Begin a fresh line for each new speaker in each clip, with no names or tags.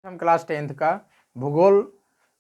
हम class 10th का भूगोल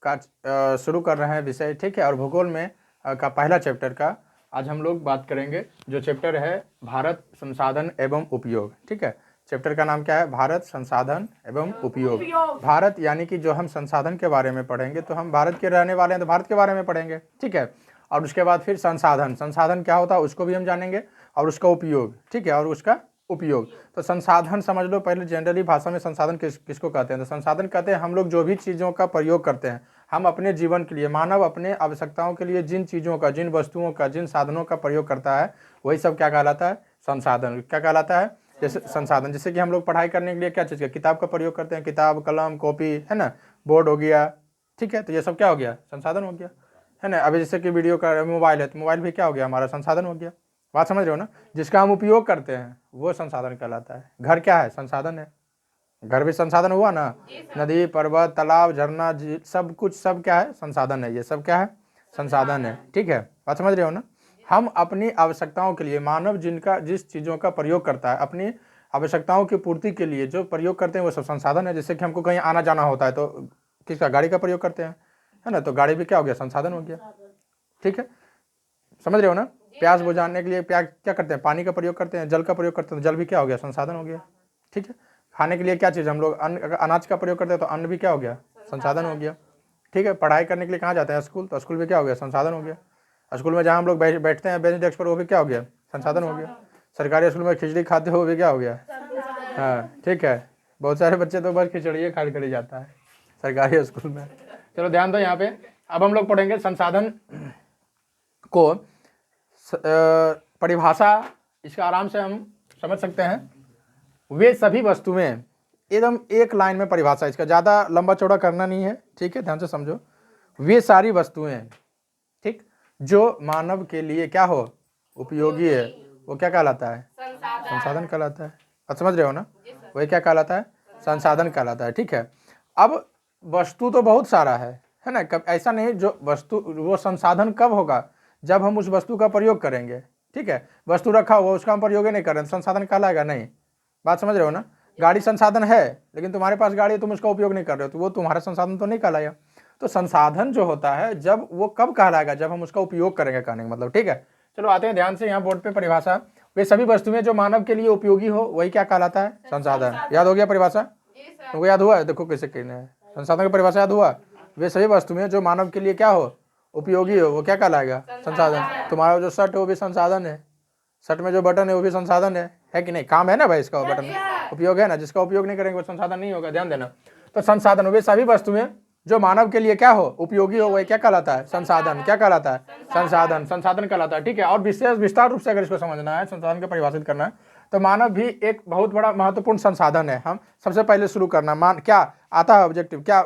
का शुरू कर रहे हैं विषय, ठीक है। और भूगोल में का पहला चैप्टर का आज हम लोग बात करेंगे, जो चैप्टर है भारत संसाधन एवं उपयोग, ठीक है। चैप्टर का नाम क्या है? भारत संसाधन एवं उपयोग। भारत यानी कि जो हम संसाधन के बारे में पढ़ेंगे, तो हम भारत के रहने वाले हैं तो भारत के बारे में पढ़ेंगे, ठीक है। और उसके बाद फिर संसाधन, संसाधन क्या होता है उसको भी हम जानेंगे, और उसका उपयोग, ठीक है, और उसका उपयोग। तो संसाधन समझ लो पहले, जनरली भाषा में संसाधन किसको कहते हैं? तो संसाधन कहते हैं हम लोग जो भी चीज़ों का प्रयोग करते हैं, हम अपने जीवन के लिए, मानव अपने आवश्यकताओं के लिए जिन चीज़ों का, जिन वस्तुओं का, जिन साधनों का प्रयोग करता है, वही सब क्या कहलाता है? संसाधन। क्या कहलाता है? जैसे संसाधन, जैसे कि हम लोग पढ़ाई करने के लिए क्या चीज़ का, किताब का प्रयोग करते हैं, किताब, कलम, कॉपी, है ना, बोर्ड हो गया, ठीक है। तो ये सब क्या हो गया? संसाधन हो गया, है ना। अभी जैसे कि वीडियो का मोबाइल है, तो मोबाइल भी क्या हो गया? हमारा संसाधन हो गया। बात समझ रहे हो ना? जिसका हम उपयोग करते हैं वो संसाधन कहलाता है। घर क्या है? संसाधन है। घर भी संसाधन हुआ ना। नदी, पर्वत, तालाब, झरना, सब कुछ, सब क्या है? संसाधन है। ये सब क्या है? संसाधन है, ठीक है। बात समझ रहे हो ना? हम अपनी आवश्यकताओं के लिए, मानव जिनका जिस चीज़ों का प्रयोग करता है, अपनी आवश्यकताओं की पूर्ति के लिए जो प्रयोग करते हैं वो सब संसाधन है। जैसे कि हमको कहीं आना जाना होता है तो किसका? गाड़ी का प्रयोग करते हैं, है ना। तो गाड़ी भी क्या हो गया? संसाधन हो गया, ठीक है। समझ रहे हो ना? प्यास बुझाने के लिए क्या क्या करते हैं? पानी का प्रयोग करते हैं, जल का प्रयोग करते हैं, तो जल भी क्या हो गया? संसाधन हो गया, ठीक है। खाने के लिए क्या चीज़ हम लोग अन्न, अगर अनाज का प्रयोग करते हैं तो अन्न भी क्या हो गया? संसाधन हो गया, ठीक है। पढ़ाई करने के लिए कहाँ जाते हैं? स्कूल, तो स्कूल भी क्या हो गया? संसाधन हो गया। स्कूल में जहाँ हम लोग बैठते हैं बेंच डेस्क पर, वो भी क्या हो गया? संसाधन हो गया। सरकारी स्कूल में खिचड़ी खाते हो, वो भी क्या हो गया? हाँ, ठीक है। बहुत सारे बच्चे तो बस खिचड़ी खा कर जाता है सरकारी स्कूल में। चलो ध्यान दो यहाँ पे। अब हम लोग पढ़ेंगे संसाधन को परिभाषा, इसका आराम से हम समझ सकते हैं। वे सभी वस्तुएं, एकदम एक लाइन में परिभाषा, इसका ज़्यादा लंबा चौड़ा करना नहीं है, ठीक है, ध्यान से समझो। वे सारी वस्तुएं, ठीक, जो मानव के लिए क्या हो? उपयोगी है, वो क्या कहलाता है? संसाधन कहलाता है। अब समझ रहे हो ना? वही क्या कहलाता है? संसाधन कहलाता है, ठीक है। अब वस्तु तो बहुत सारा है ना। कब ऐसा नहीं, जो वस्तु, वो संसाधन कब होगा? जब हम उस वस्तु का प्रयोग करेंगे, ठीक है। वस्तु रखा हुआ, उसका हम प्रयोग ही नहीं कर रहे हैं, संसाधन कहलाएगा नहीं। बात समझ रहे हो ना? गाड़ी संसाधन है, लेकिन तुम्हारे पास गाड़ी है, तुम उसका उपयोग नहीं कर रहे हो, तो वो तुम्हारा संसाधन तो नहीं कहलाएगा। तो संसाधन जो होता है, जब वो कब कहलाएगा? जब हम उसका उपयोग करेंगे, कहने का मतलब, ठीक है। चलो आते हैं ध्यान से, यहाँ बोर्ड पे परिभाषा। वे सभी वस्तुएं जो मानव के लिए उपयोगी हो, वही क्या कहलाता है? संसाधन। याद हो गया परिभाषा? तुमको याद हुआ है? देखो कैसे कहना है, संसाधन की परिभाषा याद हुआ? वे सभी वस्तुएं जो मानव के लिए क्या हो? उपयोगी हो, वो क्या कहलाएगा? संसाधन। तुम्हारा जो शर्ट है वो भी संसाधन है, शर्ट में जो बटन है वो भी संसाधन है कि नहीं? काम है ना भाई इसका, बटन में उपयोग है ना। जिसका उपयोग नहीं करेंगे वो संसाधन नहीं होगा, ध्यान देना। तो संसाधन, वे सभी वस्तुएं जो मानव के लिए क्या हो? उपयोगी हो, वही क्या कहलाता है? संसाधन। क्या कहलाता है? संसाधन। संसाधन कहलाता है, ठीक है। और विशेष विस्तार रूप से अगर इसको समझना है, संसाधन को परिभाषित करना है, तो मानव भी एक बहुत बड़ा महत्वपूर्ण संसाधन है। हम सबसे पहले शुरू करना, मान क्या आता है ऑब्जेक्टिव, क्या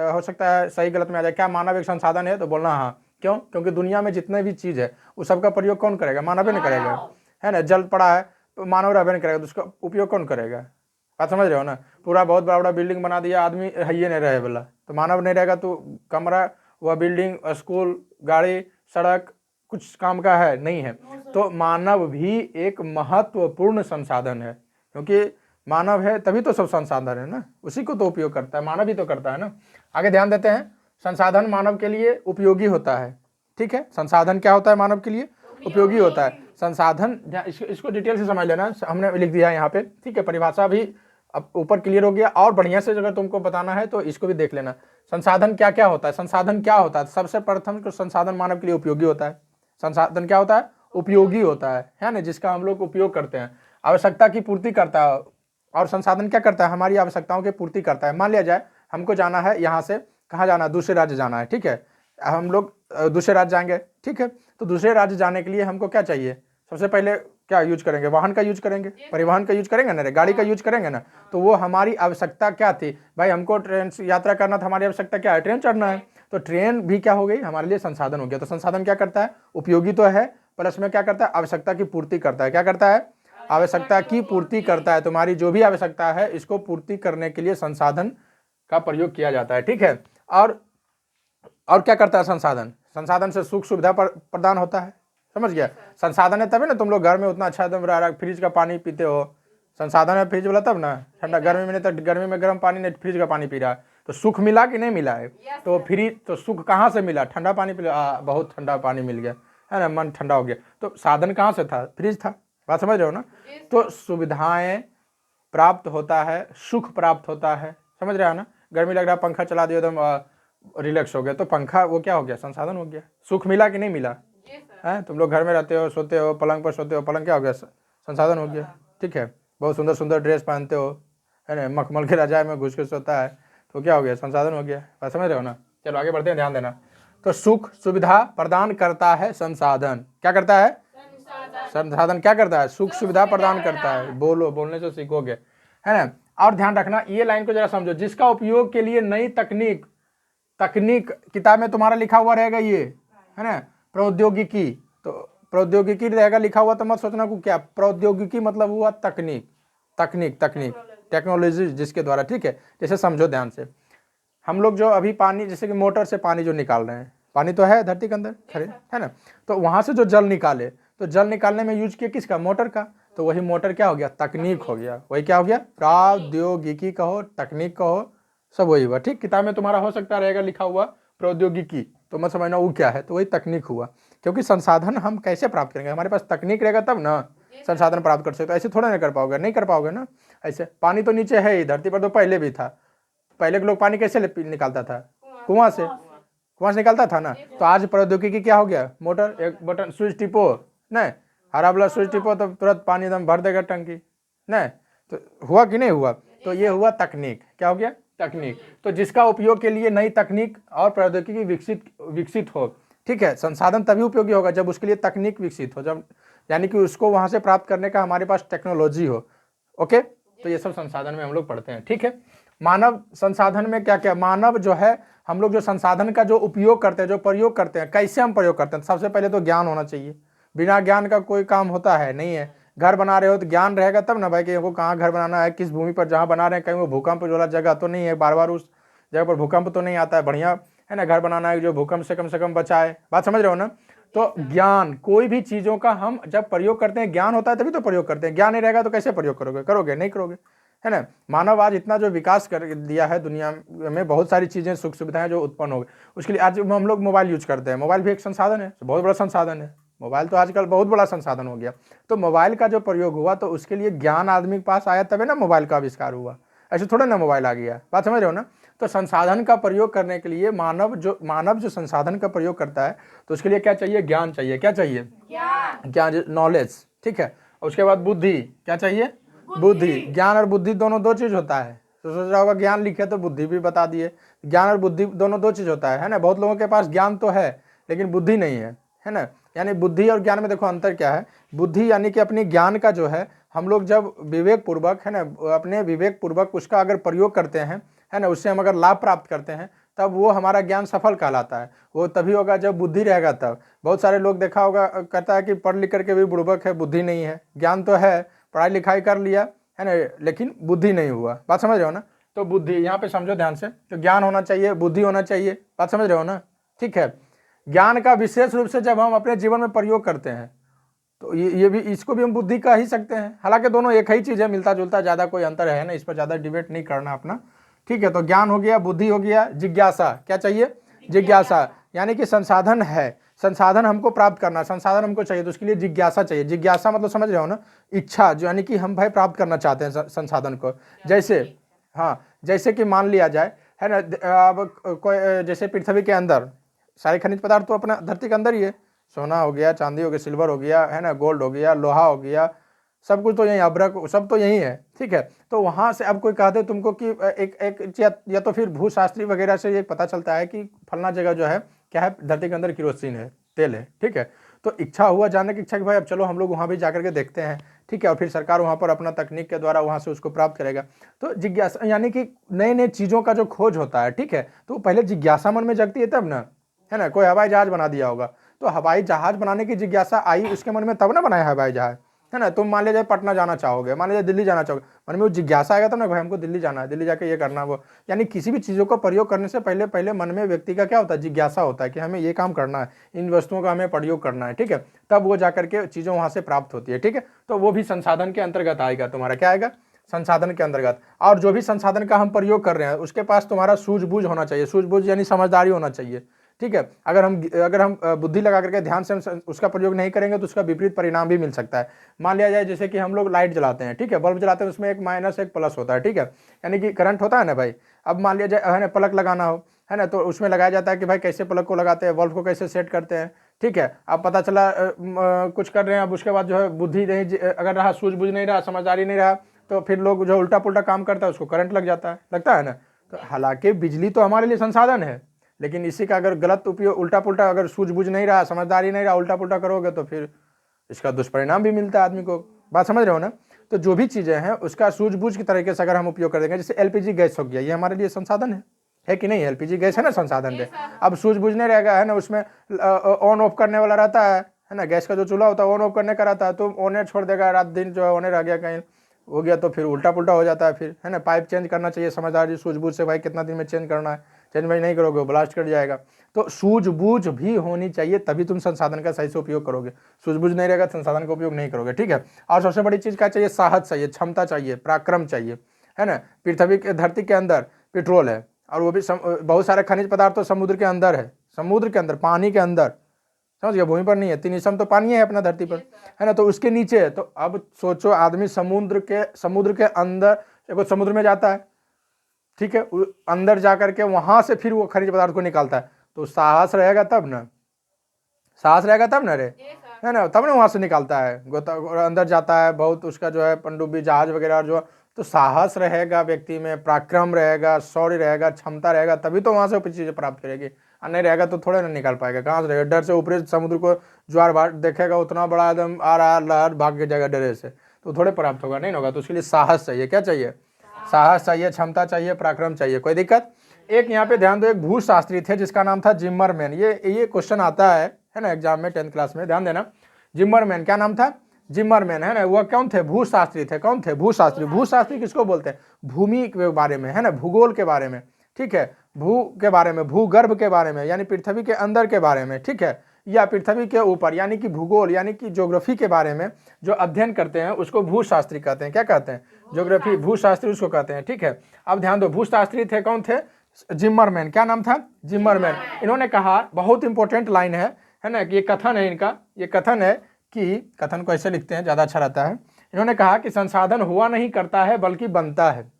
हो सकता है सही गलत में आ जाए, क्या मानव एक संसाधन है? तो बोलना हाँ। क्यों? क्योंकि दुनिया में जितने भी चीज़ है उस सबका प्रयोग कौन करेगा? मानव ही नहीं करेगा, है ना। जल पड़ा है तो मानव रहबे नहीं करेगा, तो उसका उपयोग कौन करेगा? बात समझ रहे हो ना? पूरा बहुत बड़ा बड़ा बिल्डिंग बना दिया, आदमी है ही नहीं रहे बोला, तो मानव नहीं रहेगा, तो कमरा, वह बिल्डिंग, स्कूल, गाड़ी, सड़क, कुछ काम का है नहीं है। तो मानव भी एक महत्वपूर्ण संसाधन है, क्योंकि मानव है तभी तो सब संसाधन है ना, उसी को तो उपयोग करता है, मानव ही तो करता है ना। आगे ध्यान देते हैं। संसाधन मानव के लिए उपयोगी होता है, ठीक है। संसाधन क्या होता है? मानव के लिए उपयोगी होता है। संसाधन, इसको डिटेल से समझ लेना, हमने लिख दिया है यहाँ पे, ठीक है। परिभाषा भी अब ऊपर क्लियर हो गया, और बढ़िया से अगर तुमको बताना है तो इसको भी देख लेना। संसाधन क्या क्या होता है? संसाधन क्या होता है? सबसे प्रथम तो संसाधन मानव के लिए उपयोगी होता है। संसाधन क्या होता है? उपयोगी होता है ना, जिसका हम लोग उपयोग करते हैं, आवश्यकता की पूर्ति करता है। और संसाधन क्या करता है? हमारी आवश्यकताओं की पूर्ति करता है। मान लिया जाए हमको जाना है, यहाँ से कहाँ जाना है? दूसरे राज्य जाना है, ठीक है। हम लोग दूसरे राज्य जाएंगे, ठीक है। तो दूसरे राज्य जाने के लिए हमको क्या चाहिए? सबसे पहले क्या यूज करेंगे? वाहन का यूज करेंगे, परिवहन का यूज करेंगे ना, गाड़ी का यूज करेंगे ना। तो वो हमारी आवश्यकता क्या थी भाई? हमको ट्रेन से यात्रा करना था, हमारी आवश्यकता क्या है? ट्रेन चढ़ना है। तो ट्रेन भी क्या हो गई? हमारे लिए संसाधन हो गया। तो संसाधन क्या करता है? उपयोगी तो है, प्लस में क्या करता है? आवश्यकता की पूर्ति करता है। क्या करता है? आवश्यकता की पूर्ति करता है। तुम्हारी जो भी आवश्यकता है, इसको पूर्ति करने के लिए संसाधन का प्रयोग किया जाता है, ठीक है। और क्या करता है संसाधन? संसाधन से सुख सुविधा प्रदान होता है, समझ गया। संसाधन है तभी ना तुम लोग घर में उतना अच्छा एकदम फ्रिज का पानी पीते हो, संसाधन है फ्रिज वाला, तब ना ठंडा, गर्मी में नहीं तो गर्मी में गर्म पानी नहीं, फ्रिज का पानी पी रहा है, तो सुख मिला कि नहीं मिला है? तो फ्रिज तो सुख कहाँ से मिला? ठंडा पानी पी बहुत ठंडा पानी मिल गया, है ना, मन ठंडा हो गया। तो साधन कहाँ से था? फ्रिज था। बात समझ रहे हो ना? तो सुविधाएं प्राप्त होता है, सुख प्राप्त होता है, समझ रहे हो ना? गर्मी लग रहा है, पंखा चला दिया, एकदम रिलैक्स हो गया, तो पंखा वो क्या हो गया? संसाधन हो गया। सुख मिला कि नहीं मिला? है, तुम लोग घर में रहते हो, सोते हो, पलंग पर सोते हो, पलंग क्या हो गया? संसाधन हो गया। ठीक है, बहुत सुंदर सुंदर ड्रेस पहनते हो, है ना, मखमल के रजाई में घुस के सोता है, तो क्या हो गया? संसाधन हो गया। बात समझ रहे हो ना? चलो आगे बढ़ते हैं, ध्यान देना। तो सुख सुविधा प्रदान करता है संसाधन। क्या करता है? संसाधन क्या करता है? सुख सुविधा प्रदान करता है। बोलो, बोलने से सीखोगे, है ना। और ध्यान रखना, ये लाइन को जरा समझो, जिसका उपयोग के लिए नई तकनीक, तकनीक किताब में तुम्हारा लिखा हुआ रहेगा, ये है ना, प्रौद्योगिकी, तो प्रौद्योगिकी रहेगा लिखा हुआ, तो मत सोचना को क्या प्रौद्योगिकी मतलब हुआ तकनीक, तकनीक तकनीक टेक्नोलॉजी जिसके द्वारा, ठीक है। जैसे समझो ध्यान से, हम लोग जो अभी पानी, जैसे कि मोटर से पानी जो निकाल रहे हैं, पानी तो है धरती के अंदर, खरे, है ना, तो वहां से जो जल निकाले, तो जल निकालने में यूज किया किसका? मोटर का। तो वही मोटर क्या हो गया? तकनीक हो गया। वही क्या हो गया? प्रौद्योगिकी कहो, तकनीक कहो, सब वही हुआ। ठीक, किताब में तुम्हारा हो सकता रहेगा लिखा हुआ प्रौद्योगिकी, तो मत समझना वो क्या है, तो वही तकनीक हुआ। क्योंकि संसाधन हम कैसे प्राप्त करेंगे? हमारे पास तकनीक रहेगा तब ना संसाधन प्राप्त कर सकते। तो ऐसे थोड़ा नहीं कर पाओगे, नहीं कर पाओगे ना ऐसे। पानी तो नीचे है ही, धरती पर तो पहले भी था। पहले के लोग पानी कैसे निकालता था? कुआं से, कुआं से निकालता था ना। तो आज प्रौद्योगिकी क्या हो गया? मोटर, एक बटन स्विच टिपो, नहीं हरा वाला स्विच टिपो तो तुरंत पानी एकदम भर देगा टंकी, नहीं। तो हुआ कि नहीं हुआ? तो ये हुआ तकनीक। क्या हो गया? तकनीक। तो जिसका उपयोग के लिए नई तकनीक और प्रौद्योगिकी विकसित हो, ठीक है। संसाधन तभी उपयोगी होगा जब उसके लिए तकनीक विकसित हो, जब यानी कि उसको वहां से प्राप्त करने का हमारे पास टेक्नोलॉजी हो। ओके, तो ये सब संसाधन में हम लोग पढ़ते हैं, ठीक है। मानव संसाधन में क्या क्या? मानव जो है, हम लोग जो संसाधन का जो उपयोग करते हैं, जो प्रयोग करते हैं, कैसे हम प्रयोग करते हैं? सबसे पहले तो ज्ञान होना चाहिए। बिना ज्ञान का कोई काम होता है नहीं है। घर बना रहे हो तो ज्ञान रहेगा तब ना भाई कि हमको कहाँ घर बनाना है, किस भूमि पर जहाँ बना रहे हैं, कहीं वो भूकंप वाला जगह तो नहीं है, बार बार उस जगह पर भूकंप तो नहीं आता है, बढ़िया है ना घर बनाना है जो भूकंप से कम बचाए। बात समझ रहे हो ना? तो ज्ञान, कोई भी चीज़ों का हम जब प्रयोग करते हैं, ज्ञान होता है तभी तो प्रयोग करते हैं। ज्ञान नहीं रहेगा तो कैसे प्रयोग करोगे? करोगे नहीं, करोगे, है ना। मानव आज इतना जो विकास कर दिया है दुनिया में, बहुत सारी चीज़ें, सुख सुविधाएं जो उत्पन्न हो गई, उसके लिए आज हम लोग मोबाइल यूज करते हैं। मोबाइल भी एक संसाधन है, बहुत बड़ा संसाधन है। मोबाइल तो आजकल बहुत बड़ा संसाधन हो गया। तो मोबाइल का जो प्रयोग हुआ, तो उसके लिए ज्ञान आदमी के पास आया तभी ना मोबाइल का आविष्कार हुआ। ऐसे थोड़ा ना मोबाइल आ गया। बात समझ रहे हो ना? तो संसाधन का प्रयोग करने के लिए मानव जो संसाधन का प्रयोग करता है, तो उसके लिए क्या चाहिए? ज्ञान चाहिए। क्या चाहिए? ज्ञान, नॉलेज, ठीक है। और उसके बाद बुद्धि, क्या चाहिए? बुद्धि। ज्ञान और बुद्धि दोनों दो चीज होता है। तो सोच रहा होगा ज्ञान लिखे तो बुद्धि भी बता दिए। ज्ञान और बुद्धि दोनों दो चीज होता है ना। बहुत लोगों के पास ज्ञान तो है लेकिन बुद्धि नहीं है ना। यानी बुद्धि और ज्ञान में देखो अंतर क्या है। बुद्धि यानी कि अपने ज्ञान का जो है, हम लोग जब विवेक पूर्वक, है ना, अपने विवेक पूर्वक उसका अगर प्रयोग करते हैं, है ना, उससे हम अगर लाभ प्राप्त करते हैं, तब वो हमारा ज्ञान सफल कहलाता है। वो तभी होगा जब बुद्धि रहेगा तब। बहुत सारे लोग देखा होगा, कहता है कि पढ़ लिख करके भी बुड़बक है, बुद्धि नहीं है। ज्ञान तो है, पढ़ाई लिखाई कर लिया, है ना, लेकिन बुद्धि नहीं हुआ। बात समझ रहे हो ना? तो बुद्धि यहाँ पे समझो ध्यान से, तो ज्ञान होना चाहिए, बुद्धि होना चाहिए। बात समझ रहे हो ना? ठीक है। ज्ञान का विशेष रूप से जब हम अपने जीवन में प्रयोग करते हैं, तो ये भी, इसको भी हम बुद्धि कह ही सकते हैं। हालांकि दोनों एक ही चीज़ है, मिलता जुलता, ज़्यादा कोई अंतर है ना, इस पर ज़्यादा डिबेट नहीं करना अपना, ठीक है। तो ज्ञान हो गया, बुद्धि हो गया, जिज्ञासा। क्या चाहिए? जिज्ञासा। यानी कि संसाधन है, संसाधन हमको प्राप्त करना, संसाधन हमको चाहिए, तो उसके लिए जिज्ञासा चाहिए। जिज्ञासा मतलब समझ रहे हो ना? इच्छा, जो यानी कि हम भाई प्राप्त करना चाहते हैं संसाधन को। जैसे, हाँ, जैसे कि मान लिया जाए, है ना, अब कोई, जैसे पृथ्वी के अंदर सारे खनिज पदार्थ तो अपना धरती के अंदर ही है। सोना हो गया, चांदी हो गया, सिल्वर हो गया, है ना, गोल्ड हो गया, लोहा हो गया, सब कुछ तो यही, अब्रक, सब तो यही है, ठीक है। तो वहाँ से अब कोई कहते तुमको कि एक या तो फिर भूशास्त्री वगैरह से ये पता चलता है कि फलना जगह जो है क्या है, धरती के अंदर केरोसिन है, तेल है, ठीक है। तो इच्छा हुआ, जानने की इच्छा कि भाई अब चलो हम लोग वहाँ भी जाकर के देखते हैं, ठीक है। और फिर सरकार वहाँ पर अपना तकनीक के द्वारा वहाँ से उसको प्राप्त करेगा। तो जिज्ञासा यानी कि नए नए चीज़ों का जो खोज होता है, ठीक है, तो पहले जिज्ञासा मन में जगती है तब ना, है ना। कोई हवाई जहाज बना दिया होगा, तो हवाई जहाज बनाने की जिज्ञासा आई उसके मन में तब ना बनाया हवाई जहाज, है ना। तुम मान लीजिए पटना जाना चाहोगे, मान लीजिए दिल्ली जाना चाहोगे, मन में वो जिज्ञासा आएगा तब ना, भाई हमको दिल्ली जाना है, दिल्ली जाके ये करना वो, यानी किसी भी चीज़ों को प्रयोग करने से पहले पहले मन में व्यक्ति का क्या होता है, जिज्ञासा होता है कि हमें ये काम करना है, इन वस्तुओं का हमें प्रयोग करना है, ठीक है, तब वो जाकर के चीज़ों वहाँ से प्राप्त होती है, ठीक है। तो वो भी संसाधन के अंतर्गत आएगा, तुम्हारा क्या आएगा, संसाधन के अंतर्गत। और जो भी संसाधन का हम प्रयोग कर रहे हैं उसके पास तुम्हारा सूझबूझ होना चाहिए, सूझबूझ यानी समझदारी होना चाहिए, ठीक है। अगर हम बुद्धि लगा करके ध्यान से उसका प्रयोग नहीं करेंगे तो उसका विपरीत परिणाम भी मिल सकता है। मान लिया जाए जैसे कि हम लोग लाइट जलाते हैं, ठीक है, बल्ब जलाते हैं, उसमें एक माइनस एक प्लस होता है, ठीक है, यानी कि करंट होता है ना भाई। अब मान लिया जाए है ना प्लग लगाना हो, है ना, तो उसमें लगाया जाता है कि भाई कैसे प्लग को लगाते हैं, बल्ब को कैसे सेट करते हैं, ठीक है। अब पता चला कुछ कर रहे हैं, अब उसके बाद जो है बुद्धि नहीं अगर रहा, सूझबूझ नहीं रहा, समझदारी नहीं रहा, तो फिर लोग जो उल्टा पुल्टा काम करता है उसको करंट लग जाता है, लगता है ना। तो हालांकि बिजली तो हमारे लिए संसाधन है, लेकिन इसी का अगर गलत उपयोग, उल्टा पुल्टा, अगर सूझबूझ नहीं रहा, समझदारी नहीं रहा, उल्टा पुल्टा करोगे तो फिर इसका दुष्परिणाम भी मिलता है आदमी को। बात समझ रहे हो ना। तो जो भी चीज़ें हैं उसका सूझबूझ की तरीके से अगर हम उपयोग कर देंगे, जैसे एलपीजी गैस हो गया, ये हमारे लिए संसाधन है कि नहीं, एलपीजी गैस है ना, संसाधन है। अब सूझबूझ नहीं रहेगा, है ना, उसमें ऑन ऑफ करने वाला रहता है ना, गैस का जो चूल्हा होता है ऑन ऑफ करने का रहता है, तो ऑन छोड़ देगा, रात दिन जो है ऑन रह गया, कहीं हो गया तो फिर उल्टा पुल्टा हो जाता है, फिर है ना। पाइप चेंज करना चाहिए समझदारी सूझबूझ से, भाई कितना दिन में चेंज करना है, चेंज भाई नहीं करोगे ब्लास्ट कर जाएगा। तो सूझबूझ भी होनी चाहिए, तभी तुम संसाधन का सही से उपयोग करोगे। सूझबूझ नहीं रहेगा, संसाधन का उपयोग नहीं करोगे, ठीक है। और सबसे बड़ी चीज़ क्या चाहिए, साहस चाहिए, क्षमता चाहिए, पराक्रम चाहिए, है ना। पृथ्वी के धरती के अंदर पेट्रोल है, और वो भी बहुत सारे खनिज पदार्थ तो समुद्र के अंदर है, समुद्र के अंदर, पानी के अंदर, समझ गया, भूमि पर नहीं है। 3 स्तंभ तो पानी है अपना धरती पर, है ना, तो उसके नीचे है। तो अब सोचो आदमी समुद्र के अंदर, देखो समुद्र में जाता है, ठीक है, अंदर जाकर के वहां से फिर वो खनिज पदार्थ को निकालता है, तो साहस रहेगा तब ना, साहस रहेगा तब ना रे, है ना, तब ना वहां से निकालता है, गोता अंदर जाता है, बहुत उसका जो है पनडुब्बी जहाज वगैरह जो, तो साहस रहेगा व्यक्ति में, पराक्रम रहेगा, शौर्य रहेगा, क्षमता रहेगा, तभी तो वहां से चीजें प्राप्त करेगी। और नहीं रहेगा तो थोड़े ना निकाल पाएगा, कहाँ से रहेगा, डर से ऊपरी समुद्र को ज्वार भाट देखेगा, उतना बड़ा एकदम आ रहा लहर, भाग के जाएगा डरे से, तो थोड़े प्राप्त होगा, नहीं होगा। तो उसके लिए साहस चाहिए, क्या चाहिए, साहस चाहिए, क्षमता चाहिए, पराक्रम चाहिए। कोई दिक्कत। एक यहाँ पे ध्यान दो, एक भूशास्त्री थे जिसका नाम था जिम्मरमैन, ये क्वेश्चन आता है ना एग्जाम में 10th क्लास में, ध्यान देना। जिम्मरमैन, क्या नाम था, जिम्मरमैन, है ना। वह कौन थे, भूशास्त्री थे। कौन थे, भूशास्त्री। भूशास्त्री किसको बोलते हैं, भूमि के बारे में, है ना, भूगोल के बारे में, ठीक है, भू के बारे में, भूगर्भ के बारे में, यानी पृथ्वी के अंदर के बारे में, ठीक है, या पृथ्वी के ऊपर, यानी कि भूगोल, यानी कि ज्योग्राफी के बारे में जो अध्ययन करते हैं उसको भूशास्त्री कहते हैं। क्या कहते हैं, ज्योग्राफी, भूशास्त्री उसको कहते हैं, ठीक है। अब ध्यान दो, भूशास्त्री थे, कौन थे, जिम्मरमैन। क्या नाम था, जिम्मरमैन। इन्होंने कहा, बहुत इंपॉर्टेंट लाइन है ना, कि ये कथन है इनका, ये कथन है कि, कथन को ऐसे लिखते हैं ज़्यादा अच्छा रहता है। इन्होंने कहा कि संसाधन हुआ नहीं करता है बल्कि बनता है।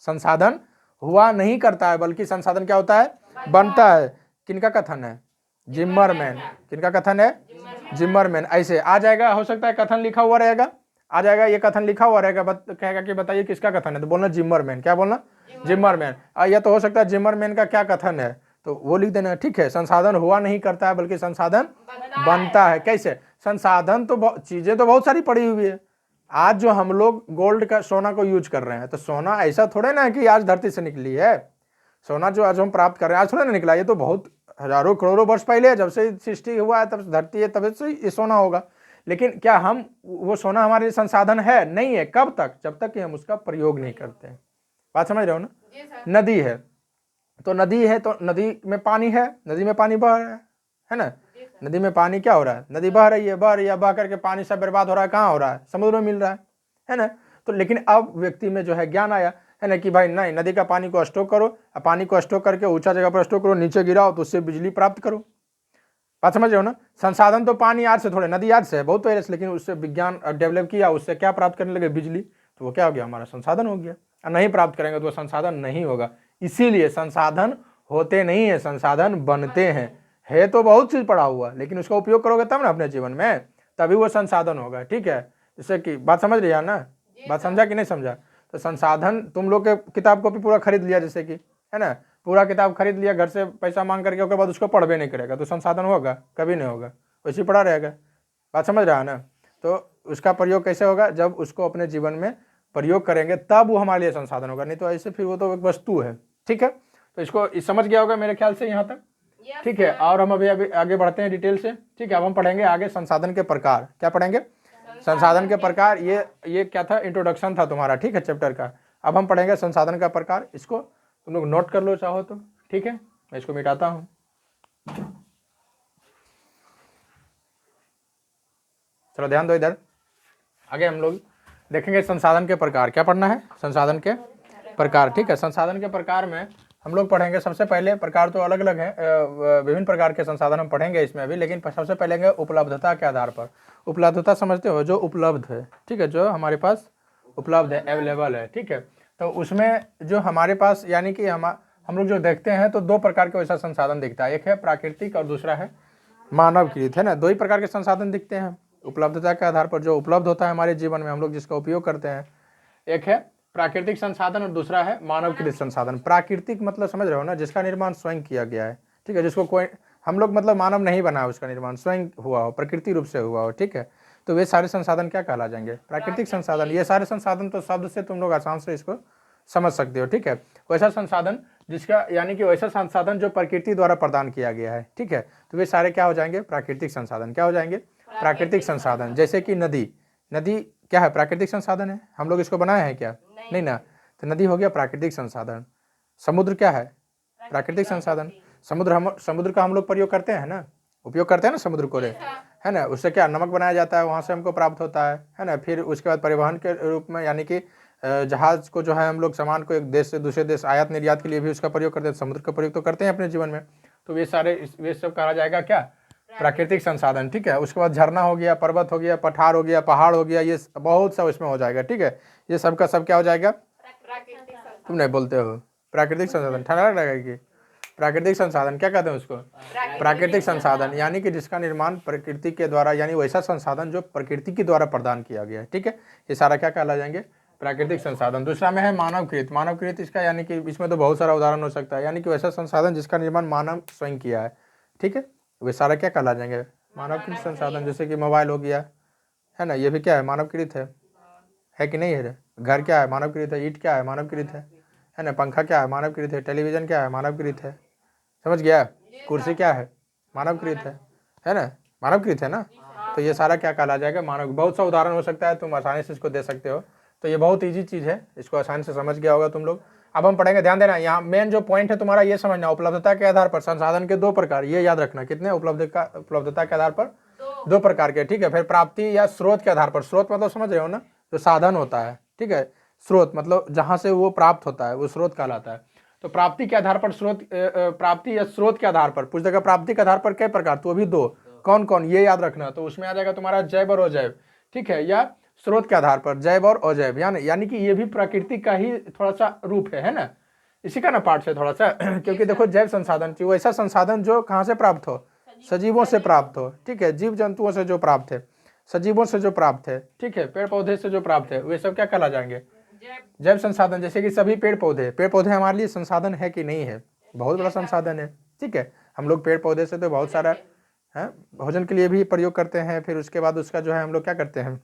संसाधन हुआ नहीं करता है बल्कि संसाधन क्या होता है, बनता है। किनका कथन है, जिम्मरमैन। किनका कथन है, जिम्मरमैन। ऐसे आ जाएगा, हो सकता है कथन लिखा हुआ रहेगा, आ जाएगा, ये कथन लिखा हुआ रहेगा, कहेगा कि बताइए किसका कथन है, तो बोलना जिम्मरमैन। क्या बोलना, जिम्मरमैन। यह तो हो सकता है जिम्मरमैन का क्या कथन है, तो वो लिख देना, ठीक है। संसाधन हुआ नहीं करता है बल्कि संसाधन बनता है। कैसे, संसाधन तो चीजें तो बहुत सारी पड़ी हुई है। आज जो हम लोग गोल्ड का, सोना को यूज कर रहे हैं, तो सोना ऐसा थोड़े ना कि आज धरती से निकली है। सोना जो आज हम प्राप्त कर रहे हैं आज थोड़े ना निकला, ये तो बहुत हजारों करोड़ों वर्ष पहले, जब से सृष्टि हुआ है तब धरती है, तब से ये सोना होगा। लेकिन क्या हम, वो सोना हमारे लिए संसाधन है, नहीं है। कब तक, जब तक कि हम उसका प्रयोग नहीं करते हैं। बात समझ रहे हो ना। नदी है, तो नदी है, तो नदी में पानी है, नदी में पानी बह रहा है ना, नदी में पानी क्या हो रहा है, नदी बह रही है, बह करके पानी सब बर्बाद हो रहा है, कहाँ हो रहा है, समुद्र में मिल रहा है ना। तो लेकिन अब व्यक्ति में जो है ज्ञान आया, है ना, कि भाई नहीं, नदी का पानी को स्टोक करो, पानी को स्टोक करके ऊंचा जगह पर स्टोक करो, नीचे गिराओ तो उससे बिजली प्राप्त करो। बात समझ रहे हो ना। संसाधन तो पानी आज से थोड़े, नदी आज से है बहुत पहले से, लेकिन उससे विज्ञान डेवलप किया, उससे क्या प्राप्त करने लगे, बिजली, तो वो क्या हो गया, हमारा संसाधन हो गया। और नहीं प्राप्त करेंगे तो वो संसाधन नहीं होगा। इसीलिए संसाधन होते नहीं है, संसाधन बनते हैं। है तो बहुत चीज पड़ा हुआ, लेकिन उसका उपयोग करोगे तब ना अपने जीवन में, तभी वो संसाधन होगा, ठीक है। जैसे कि बात समझ रही है ना, बात समझा कि नहीं समझा। तो संसाधन, तुम लोग के किताब कॉपी पूरा खरीद लिया, जैसे कि, है ना, पूरा किताब खरीद लिया घर से पैसा मांग करके, उसके बाद उसको पढ़वे नहीं करेगा, तो संसाधन होगा, कभी नहीं होगा, वैसे पड़ा रहेगा। बात समझ रहा है ना। तो उसका प्रयोग कैसे होगा, जब उसको अपने जीवन में प्रयोग करेंगे तब वो हमारे लिए संसाधन होगा, नहीं तो ऐसे फिर वो तो एक वस्तु है, ठीक है। तो इसको समझ गया होगा मेरे ख्याल से यहाँ तक, ठीक है। और हम अभी आगे बढ़ते हैं डिटेल से, ठीक है। अब हम पढ़ेंगे आगे संसाधन के प्रकार। क्या पढ़ेंगे, संसाधन के प्रकार, ये क्या था, इंट्रोडक्शन था तुम्हारा, ठीक है, चैप्टर का। अब हम पढ़ेंगे संसाधन का प्रकार। इसको तुम लोग नोट कर लो चाहो तो, ठीक है। मैं इसको मिटाता हूँ। चलो ध्यान दो इधर। आगे हम लोग देखेंगे संसाधन के प्रकार। क्या पढ़ना है? संसाधन के प्रकार, ठीक है। संसाधन के प्रकार में हम लोग पढ़ेंगे, सबसे पहले प्रकार तो अलग अलग है, विभिन्न प्रकार के संसाधन हम पढ़ेंगे इसमें अभी, लेकिन सबसे पहले उपलब्धता के आधार पर। उपलब्धता समझते हो, जो उपलब्ध है, ठीक है, जो हमारे पास उपलब्ध है, अवेलेबल है, ठीक है। तो उसमें जो हमारे पास, यानी कि हम लोग जो देखते हैं तो दो प्रकार के वैसा संसाधन दिखता है, एक है प्राकृतिक और दूसरा है मानवकृत, है ना। दो ही प्रकार के संसाधन दिखते हैं उपलब्धता के आधार पर, जो उपलब्ध होता है हमारे जीवन में, हम लोग जिसका उपयोग करते हैं। एक है प्राकृतिक संसाधन और दूसरा है मानवकृत संसाधन। प्राकृतिक मतलब समझ रहे हो ना, जिसका निर्माण स्वयं किया गया है, ठीक है, जिसको कोई हम लोग मतलब मानव नहीं बना है, उसका निर्माण स्वयं हुआ हो, प्रकृति रूप से हुआ हो, ठीक है। तो वे सारे संसाधन क्या कहला जाएंगे? प्राकृतिक संसाधन। ये सारे संसाधन तो शब्द से तुम लोग आसान से इसको समझ सकते हो, ठीक है। वैसा संसाधन जिसका, यानी कि वैसा संसाधन जो प्रकृति द्वारा प्रदान किया गया है, ठीक है, तो वे सारे क्या हो जाएंगे? प्राकृतिक संसाधन। क्या हो जाएंगे? प्राकृतिक संसाधन। जैसे कि नदी, नदी क्या है? प्राकृतिक संसाधन है। हम लोग इसको बनाए हैं क्या? नहीं ना। तो नदी हो गया प्राकृतिक संसाधन। समुद्र क्या है? प्राकृतिक संसाधन। समुद्र का हम लोग प्रयोग करते हैं ना, उपयोग करते हैं ना समुद्र को, है ना। उससे क्या नमक बनाया जाता है, वहाँ से हमको प्राप्त होता है ना। फिर उसके बाद परिवहन के रूप में, यानी कि जहाज को जो है हम लोग सामान को एक देश से दूसरे देश आयात निर्यात के लिए भी उसका प्रयोग करते हैं। समुद्र का प्रयोग तो करते हैं अपने जीवन में। तो वे सब कहा जाएगा क्या? प्राकृतिक संसाधन, ठीक है। उसके बाद झरना हो गया, पर्वत हो गया, पठार हो गया, पहाड़ हो गया, ये बहुत सा उसमें हो जाएगा, ठीक है। ये सब का सब क्या हो जाएगा? तुम नहीं बोलते हो। प्राकृतिक संसाधन, ठंडा लगेगी। प्राकृतिक संसाधन क्या कहते हैं उसको? प्राकृतिक संसाधन, यानी कि जिसका निर्माण प्रकृति के द्वारा, यानी वैसा संसाधन जो प्रकृति के द्वारा प्रदान किया गया है, ठीक है। ये सारा क्या कहला जाएंगे? प्राकृतिक संसाधन। दूसरा में है मानवकृत। मानवकृत इसका, यानी कि इसमें तो बहुत सारा उदाहरण हो सकता है, यानी कि वैसा संसाधन जिसका निर्माण मानव स्वयं किया है, ठीक है। वे सारा क्या कहला जाएंगे? मानवकृत संसाधन। जैसे कि मोबाइल हो गया, है ना, ये भी क्या है? मानवकृत है कि नहीं है? घर क्या है? मानवकृत है। ईंट क्या है? मानवकृत है ना। पंखा क्या है? मानवकृत है। टेलीविजन क्या है? मानवकृत है। समझ गया? कुर्सी क्या है? मानवकृत है ना, मानवकृत है ना। तो ये सारा क्या कहला जाएगा? मानव। बहुत सा उदाहरण हो सकता है, तुम आसानी से इसको दे सकते हो। तो ये बहुत ईजी चीज़ है, इसको आसानी से समझ गया होगा तुम लोग। अब हम पढ़ेंगे, ध्यान देना, यहाँ मेन जो पॉइंट है तुम्हारा ये समझना, उपलब्धता के आधार पर संसाधन के दो प्रकार, ये याद रखना। कितने? उपलब्धता के आधार पर दो प्रकार के, ठीक है। फिर प्राप्ति या स्रोत के आधार पर। स्रोत मतलब समझ रहे हो ना, जो साधन होता है, ठीक है। स्रोत मतलब जहाँ से वो प्राप्त होता है, वो स्रोत कहलाता है। तो प्राप्ति के आधार पर स्रोत, प्राप्ति या स्रोत के आधार पर पूछ देगा। प्राप्ति के आधार पर कई प्रकार, तो अभी दो, कौन कौन, ये याद रखना। तो उसमें आ जाएगा तुम्हारा जैव और अजैव, ठीक है। या स्रोत के आधार पर जैव और अजैव, यानी कि ये भी प्रकृति का ही थोड़ा सा रूप है ना, इसी का ना पार्ट है थोड़ा सा। क्योंकि देखो, जैव संसाधन वो ऐसा संसाधन जो कहाँ से प्राप्त हो? सजीवों से प्राप्त हो, ठीक है। जीव जंतुओं से जो प्राप्त है, सजीवों से जो प्राप्त है, ठीक है, पेड़ पौधे से जो प्राप्त है, वे सब क्या कहला जाएंगे? जैव संसाधन। जैसे कि सभी पेड़ पौधे हमारे लिए संसाधन है कि नहीं है? बहुत बड़ा संसाधन है, ठीक है। हम लोग पेड़ पौधे से तो बहुत सारा है, भोजन के लिए भी प्रयोग करते हैं। फिर उसके बाद उसका जो है हम लोग क्या करते हैं?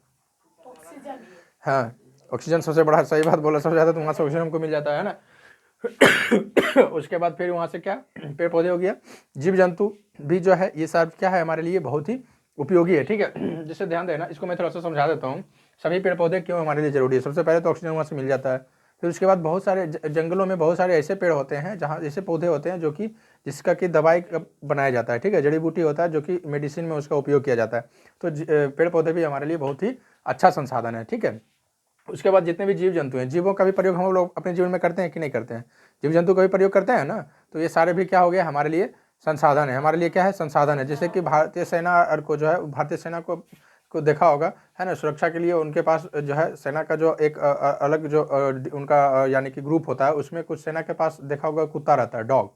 हाँ, ऑक्सीजन सबसे बड़ा, सही बात बोला, सबसे ज़्यादा तो वहाँ से ऑक्सीजन हमको मिल जाता है ना। उसके बाद फिर वहाँ से क्या? पेड़ पौधे हो गया। जीव जंतु भी जो है, ये सब क्या है? हमारे लिए बहुत ही उपयोगी है, ठीक है। जिससे ध्यान देना, इसको मैं थोड़ा सा समझा देता हूँ। सभी पेड़ पौधे क्यों हमारे लिए जरूरी है? सबसे पहले तो ऑक्सीजन वहाँ से मिल जाता है। फिर उसके बाद बहुत सारे जंगलों में बहुत सारे ऐसे पेड़ होते हैं, जहाँ ऐसे पौधे होते हैं जो कि जिसका कि दवाई बनाया जाता है, ठीक है, जड़ी बूटी होता है जो कि मेडिसिन में उसका उपयोग किया जाता है। तो पेड़ पौधे भी हमारे लिए बहुत ही अच्छा संसाधन है, ठीक है। उसके बाद जितने भी जीव जंतु हैं, जीवों का भी प्रयोग हम लोग अपने जीवन में करते हैं कि नहीं करते हैं? जीव जंतु का भी प्रयोग करते हैं ना। तो ये सारे भी क्या हो गए? हमारे लिए संसाधन है। हमारे लिए क्या है? संसाधन है। जैसे कि भारतीय सेना को जो है, भारतीय सेना को देखा होगा, है ना, सुरक्षा के लिए उनके पास जो है सेना का जो एक अलग जो उनका यानी कि ग्रुप होता है, उसमें कुछ सेना के पास देखा होगा कुत्ता रहता है, डॉग,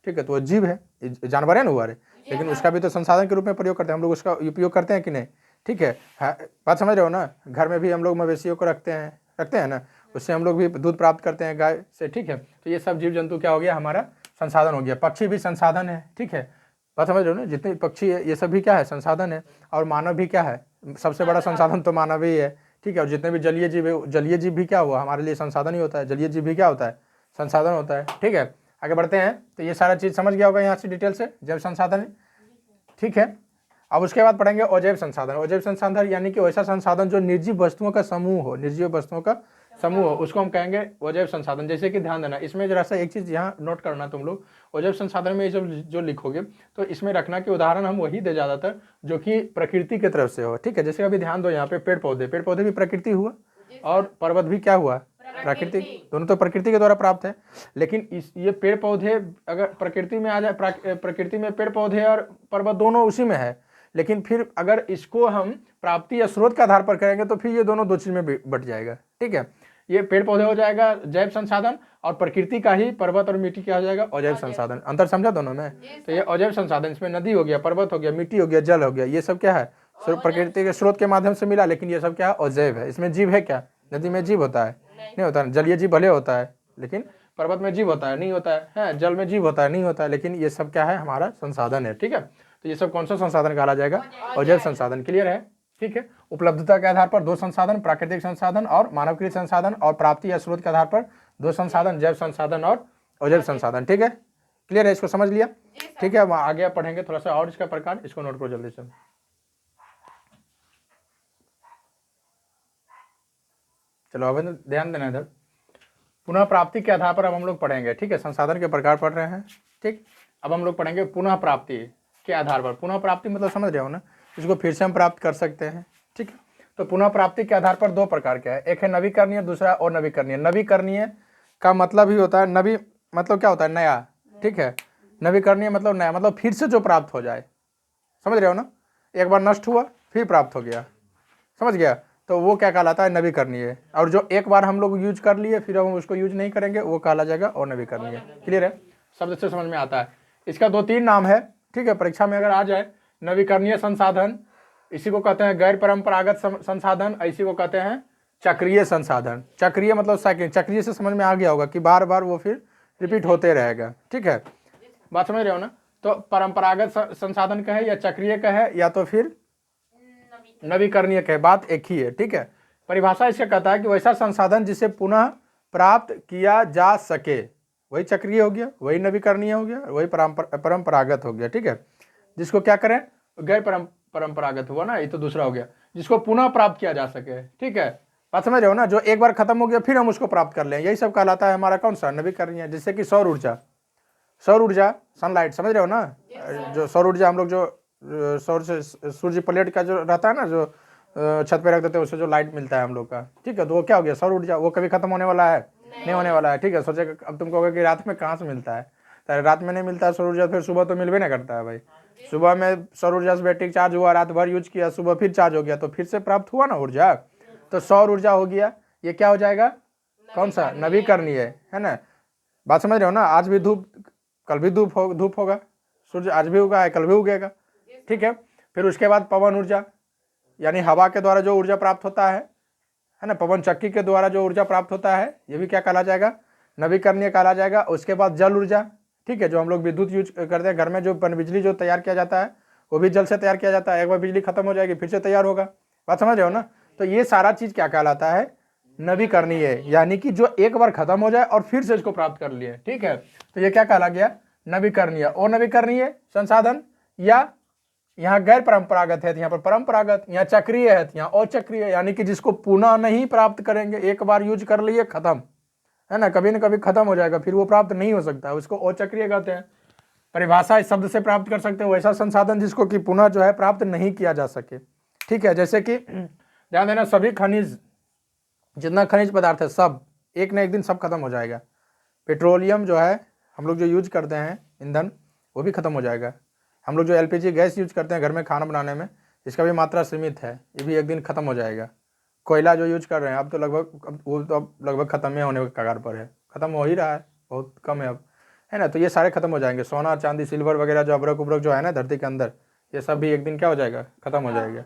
ठीक है। तो वो जीव है, जानवर है ना वो, लेकिन उसका भी तो संसाधन के रूप में प्रयोग करते हैं हम लोग, उसका उपयोग करते हैं कि नहीं? ठीक है, बात समझ रहे हो ना। घर में भी हम लोग मवेशियों को रखते हैं ना, उससे हम लोग भी दूध प्राप्त करते हैं गाय से, ठीक है। तो ये सब जीव जंतु क्या हो गया? हमारा संसाधन हो गया। पक्षी भी संसाधन है, ठीक है, बात समझ रहे हो ना। जितने पक्षी है ये सब भी क्या है? संसाधन है। और मानव भी क्या है? सबसे बड़ा संसाधन तो मानव ही है, ठीक है। और जितने भी जलीय जीव है, जलीय जीव भी क्या हुआ? हमारे लिए संसाधन ही होता है। जलीय जीव भी क्या होता है? संसाधन होता है, ठीक है। आगे बढ़ते हैं। तो ये सारा चीज़ समझ गया होगा यहाँ से डिटेल से, जैव संसाधन, ठीक है। अब उसके बाद पढ़ेंगे अजैव संसाधन। अजैव संसाधन यानी कि वैसा संसाधन जो निर्जीव वस्तुओं का समूह हो, निर्जीव वस्तुओं का समूह हो, उसको हम कहेंगे अजैव संसाधन। जैसे कि ध्यान देना, इसमें जरा सा एक चीज यहाँ नोट करना तुम लोग, अजैव संसाधन में जो लिखोगे तो इसमें रखना कि उदाहरण हम वही दे ज्यादातर जो कि प्रकृति की तरफ से हो। ठीक है, जैसे अभी ध्यान दो यहाँ पे पेड़ पौधे भी प्रकृति हुआ और पर्वत भी क्या हुआ, प्राकृतिक, दोनों तो प्रकृति के द्वारा प्राप्त है। लेकिन ये पेड़ पौधे अगर प्रकृति में आ जाए, प्रकृति में पेड़ पौधे और पर्वत दोनों उसी में है, लेकिन फिर अगर इसको हम प्राप्ति या स्रोत के आधार पर करेंगे तो फिर ये दोनों दो चीज में बट जाएगा। ठीक है, ये पेड़ पौधे हो जाएगा जैव संसाधन और प्रकृति का ही पर्वत और मिट्टी क्या हो जाएगा, अजैव संसाधन। अंतर समझा दोनों में? तो ये अजैव संसाधन, इसमें नदी हो गया, पर्वत हो गया, मिट्टी हो गया, जल हो गया, ये सब क्या है, प्रकृति के स्रोत के माध्यम से मिला, लेकिन ये सब क्या है, अजैव है। इसमें जीव है क्या? नदी में जीव होता है? नहीं होता है। जलीय जीव भले होता है, लेकिन पर्वत में जीव होता है? नहीं होता है। जल में जीव होता है? नहीं होता है। लेकिन ये सब क्या है, हमारा संसाधन है। ठीक है, तो ये सब कौन सा संसाधन कहा जाएगा, अजैव संसाधन। क्लियर है? ठीक है, उपलब्धता के आधार पर दो संसाधन, प्राकृतिक संसाधन और मानवकृत संसाधन, और प्राप्ति या स्रोत के आधार पर दो संसाधन, जैव संसाधन और अजैव संसाधन। ठीक है, क्लियर है? इसको समझ लिया? ठीक है, वहां आगे पढ़ेंगे थोड़ा सा और इसका प्रकार, इसको नोट करो जल्दी से। चलो अब ध्यान देना इधर, पुनः प्राप्ति के आधार पर अब हम लोग पढ़ेंगे। ठीक है, संसाधन के प्रकार पढ़ रहे हैं। ठीक, अब हम लोग पढ़ेंगे पुनः प्राप्ति के आधार पर। पुनः प्राप्ति मतलब समझ रहे हो ना, इसको फिर से हम प्राप्त कर सकते हैं। ठीक है, तो पुनः प्राप्ति के आधार पर दो प्रकार के है, एक है नवीकरणीय, दूसरा अनवीकरणीय। नवीकरणीय का मतलब ही होता है, नवी मतलब क्या होता है, नया। ठीक है, नवीकरणीय मतलब नया, मतलब फिर से जो प्राप्त हो जाए। समझ रहे हो ना, एक बार नष्ट हुआ फिर प्राप्त हो गया, समझ गया, तो वो क्या कहलाता है, नवीकरणीय। और जो एक बार हम लोग यूज कर लिए फिर हम उसको यूज नहीं करेंगे, वो कहला जाएगा अनवीकरणीय। क्लियर है? शब्द से समझ में आता है। इसका दो तीन नाम है। ठीक है, परीक्षा में अगर आ जाए, नवीकरणीय संसाधन, इसी को कहते हैं गैर परंपरागत संसाधन, इसी को कहते हैं चक्रीय संसाधन। चक्रीय मतलब साइकिल, चक्रीय से समझ में आ गया होगा कि बार बार वो फिर रिपीट होते रहेगा। ठीक है, बात समझ रहे हो ना? तो परंपरागत संसाधन का है या चक्रीय का है या तो फिर नवीकरणीय का है, बात एक ही है। ठीक है, परिभाषा इसका कहता है कि वैसा संसाधन जिसे पुनः प्राप्त किया जा सके, वही चक्रीय हो गया, वही नवीकरणीय हो गया, वही परंपरागत हो गया। ठीक है, जिसको क्या करें, गैर परंपरागत हुआ ना, ये तो दूसरा हो गया, जिसको पुनः प्राप्त किया जा सके। ठीक है, बात समझ रहे हो ना, जो एक बार खत्म हो गया फिर हम उसको प्राप्त कर लें, यही सब कहलाता है हमारा कौन सा, नवीकरणीय। जैसे कि सौर ऊर्जा, सनलाइट, समझ रहे हो ना, जो सौर ऊर्जा हम लोग जो सौर से सूर्य प्लेट का जो रहता है ना, जो छत पे रख देते हैं, उससे जो लाइट मिलता है हम लोग का। ठीक है, तो वो क्या हो गया, सौर ऊर्जा। वो कभी खत्म होने वाला है? नहीं होने वाला है। ठीक है, सोचे अब तुम कहोगे कि रात में कहाँ से मिलता है, तो रात में नहीं मिलता है सौर ऊर्जा, फिर सुबह तो मिलवे नहीं करता है भाई। सुबह में सौर ऊर्जा से बैटरी चार्ज हुआ, रात भर यूज किया, सुबह फिर चार्ज हो गया, तो फिर से प्राप्त हुआ ना ऊर्जा, तो सौर ऊर्जा हो गया। ये क्या हो जाएगा, कौन सा, नवीकरणीय है ना। बात समझ रहे हो ना, आज भी धूप, कल भी धूप होगा, सूर्य आज भी उगा है, कल भी उगेगा। ठीक है, फिर उसके बाद पवन ऊर्जा, यानी हवा के द्वारा जो ऊर्जा प्राप्त होता है ना, पवन चक्की के द्वारा जो ऊर्जा प्राप्त होता है, ये भी क्या कहला जाएगा, नवीकरणीय कहला जाएगा। उसके बाद जल ऊर्जा, ठीक है, जो हम लोग विद्युत यूज करते हैं घर में, जो बिजली जो तैयार किया जाता है वो भी जल से तैयार किया जाता है। एक बार बिजली खत्म हो जाएगी फिर से तैयार होगा। बात समझ रहे हो ना, तो ये सारा चीज क्या कहलाता है, नवीकरणीय, यानी कि जो एक बार खत्म हो जाए और फिर से इसको प्राप्त कर लिए। ठीक है, तो ये क्या कहला गया, नवीकरणीय। और नवीकरणीय संसाधन, या यहाँ गैर परंपरागत है, यहाँ पर परंपरागत, यहाँ चक्रीय है, यहाँ अचक्रीय, यानी कि जिसको पुनः नहीं प्राप्त करेंगे, एक बार यूज कर लिए खत्म, है ना, कभी न कभी खत्म हो जाएगा, फिर वो प्राप्त नहीं हो सकता, उसको अचक्रीय कहते हैं। परिभाषा इस शब्द से प्राप्त कर सकते हो, ऐसा संसाधन जिसको कि पुनः जो है प्राप्त नहीं किया जा सके। ठीक है, जैसे कि ध्यान देना, सभी खनिज, जितना खनिज पदार्थ है सब एक न एक दिन सब खत्म हो जाएगा। पेट्रोलियम जो है हम लोग जो यूज करते हैं ईंधन, वो भी खत्म हो जाएगा। हम लोग जो एलपीजी गैस यूज करते हैं घर में खाना बनाने में, इसका भी मात्रा सीमित है, ये भी एक दिन खत्म हो जाएगा। कोयला जो यूज कर रहे हैं अब तो लगभग खत्म ही होने के कगार पर है, खत्म हो ही रहा है, बहुत कम है अब, है ना। तो ये सारे खत्म हो जाएंगे, सोना चांदी सिल्वर वगैरह जो अबरक उबरक जो है ना धरती के अंदर, ये सब भी एक दिन क्या हो जाएगा, खत्म हो जाएगा।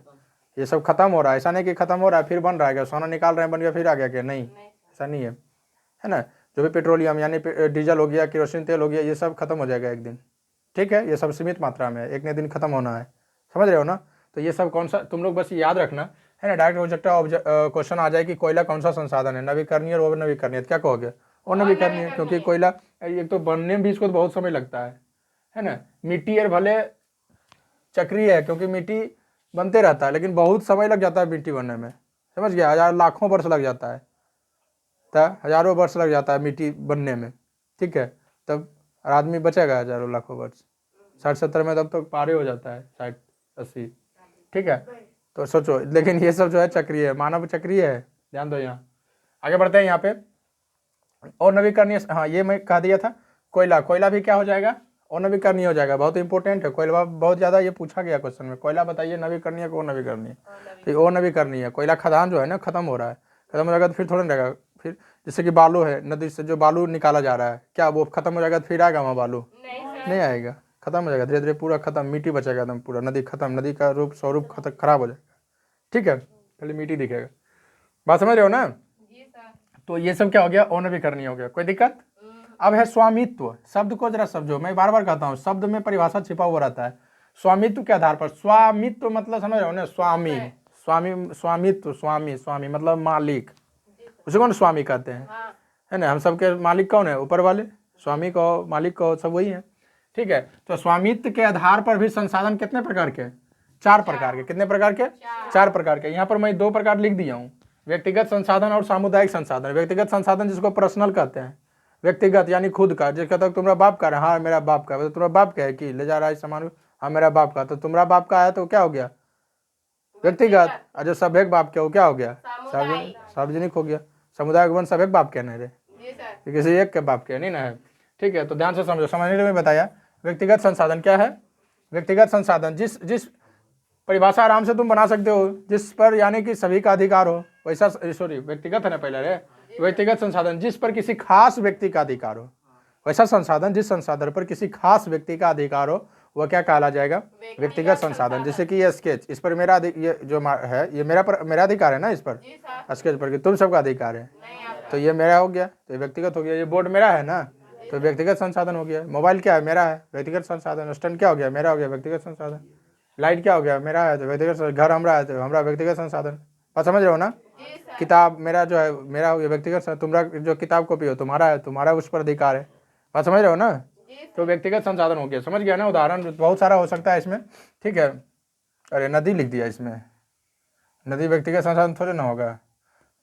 ये सब खत्म हो रहा है, ऐसा नहीं कि खत्म हो रहा है फिर बन रहा है, सोना निकाल रहे हैं बन गया फिर आ गया क्या, नहीं, ऐसा नहीं है ना। जो भी पेट्रोलियम यानी डीजल हो गया, केरोसिन तेल हो गया, ये सब खत्म हो जाएगा एक दिन। ठीक है, ये सब सीमित मात्रा में एक न दिन खत्म होना है, समझ रहे हो ना। तो ये सब कौन सा, तुम लोग बस याद रखना है ना, डायरेक्ट हो सकता है क्वेश्चन आ जाए कि कोयला कौन सा संसाधन है, नवीकरणीय और अनवीकरणीय, क्या कहोगे, अनवीकरणीय, क्योंकि कोयला एक तो बनने में भी इसको तो बहुत समय लगता है ना। मिट्टी और भले चक्रीय है क्योंकि मिट्टी बनते रहता है, लेकिन बहुत समय लग जाता है मिट्टी बनने में, समझ गया, हजार लाखों वर्ष लग जाता है, तब हजारों वर्ष लग जाता है मिट्टी बनने में, ठीक है, तब आदमी बचेगा हजारों लाखों वर्ष, 60-70 में तब तो पारे हो जाता है, 60-80, ठीक है। तो सोचो, लेकिन ये सब जो है चक्रीय है, मानव चक्रीय है, ध्यान दो। यहाँ आगे बढ़ते हैं, यहाँ पे और नवीकरणीय, हाँ ये मैं कह दिया था, कोयला भी क्या हो जाएगा, और नवीकरणीय हो जाएगा, बहुत इंपॉर्टेंट है कोयला, बहुत ज़्यादा ये पूछा गया क्वेश्चन में, कोयला बताइए नवीकरणीय को नवीकरणीय, तो और नवीकरणीय, कोयला खदान जो है ना खत्म हो रहा है, खत्म हो जाएगा तो फिर थोड़ा रहेगा, फिर जैसे कि बालू है, नदी से जो बालू निकाला जा रहा है, क्या वो खत्म हो जाएगा तो फिर आएगा वहाँ बालू, नहीं आएगा, खत्म हो जाएगा धीरे धीरे, पूरा खत्म, मिट्टी बचेगा एकदम पूरा, नदी खत्म, नदी का रूप स्वरूप खराब हो जाएगा, ठीक है, खाली मिट्टी दिखेगा, बात समझ रहे हो ना। तो ये सब क्या हो गया, अनवीकरणीय हो गया, कोई दिक्कत। अब है स्वामित्व, शब्द को जरा समझो, मैं बार बार कहता हूँ शब्द में परिभाषा छिपा हुआ रहता है। स्वामित्व के आधार पर, स्वामित्व मतलब समझ रहे हो ना, स्वामी, स्वामित्व, स्वामी मतलब मालिक, उसे कौन स्वामी कहते हैं, है ना, हम सबके मालिक कौन है, ऊपर वाले, स्वामी कहो मालिक कहो सब वही है, ठीक है। तो स्वामित्व के आधार पर भी संसाधन कितने प्रकार के, 4 प्रकार के, कितने प्रकार के, 4 प्रकार के। यहाँ पर मैं 2 प्रकार लिख दिया हूँ, व्यक्तिगत संसाधन और सामुदायिक संसाधन। व्यक्तिगत संसाधन जिसको पर्सनल कहते हैं, व्यक्तिगत यानी खुद का, जिसका तक तुम्हारा बाप का है, हाँ मेरा बाप का, तो तुम्हारा बाप क्या है कि ले जा रहा है सामान, हाँ मेरा बाप का, तो तुम्हारा बाप का है तो क्या हो गया व्यक्तिगत, और जो सभ्यक बाप क्या हो, क्या हो गया सार्वजनिक हो गया। समुदाय वन सभ्यक बाप क्या नहीं रहे, किसी एक के बाप के नहीं ना है, ठीक है। तो ध्यान से समझो, समझने में बताया व्यक्तिगत संसाधन क्या है, व्यक्तिगत संसाधन जिस परिभाषा आराम से तुम बना सकते हो, जिस पर यानी कि सभी का अधिकार हो, वैसा, सॉरी व्यक्तिगत है ना पहले रे, व्यक्तिगत संसाधन जिस पर किसी खास व्यक्ति का अधिकार हो, वैसा संसाधन जिस संसाधन पर किसी खास व्यक्ति का अधिकार हो, वह क्या कहला जाएगा, व्यक्तिगत संसाधन। जैसे कि ये स्केच, इस पर मेरा ये जो है ये मेरा अधिकार है ना, इस पर स्केच पर तुम सबका अधिकार है, तो ये मेरा हो गया, तो व्यक्तिगत हो गया। ये बोर्ड मेरा है ना, तो व्यक्तिगत संसाधन हो गया। मोबाइल क्या है, मेरा है, व्यक्तिगत संसाधन। स्टैंड क्या हो गया, मेरा हो गया, व्यक्तिगत संसाधन। लाइट क्या हो गया, मेरा है, तो व्यक्तिगत। घर हमारा है तो हमारा व्यक्तिगत संसाधन। बात समझ रहे हो ना। किताब मेरा जो है, मेरा हो गया व्यक्तिगत। तुम्हारा जो किताब कॉपी हो तुम्हारा है, तुम्हारा उस पर अधिकार है। बात समझ रहे हो ना। तो व्यक्तिगत संसाधन हो गया, समझ गया ना। उदाहरण बहुत सारा हो सकता है इसमें, ठीक है। अरे नदी लिख दिया इसमें, नदी व्यक्तिगत संसाधन थोड़े ना होगा।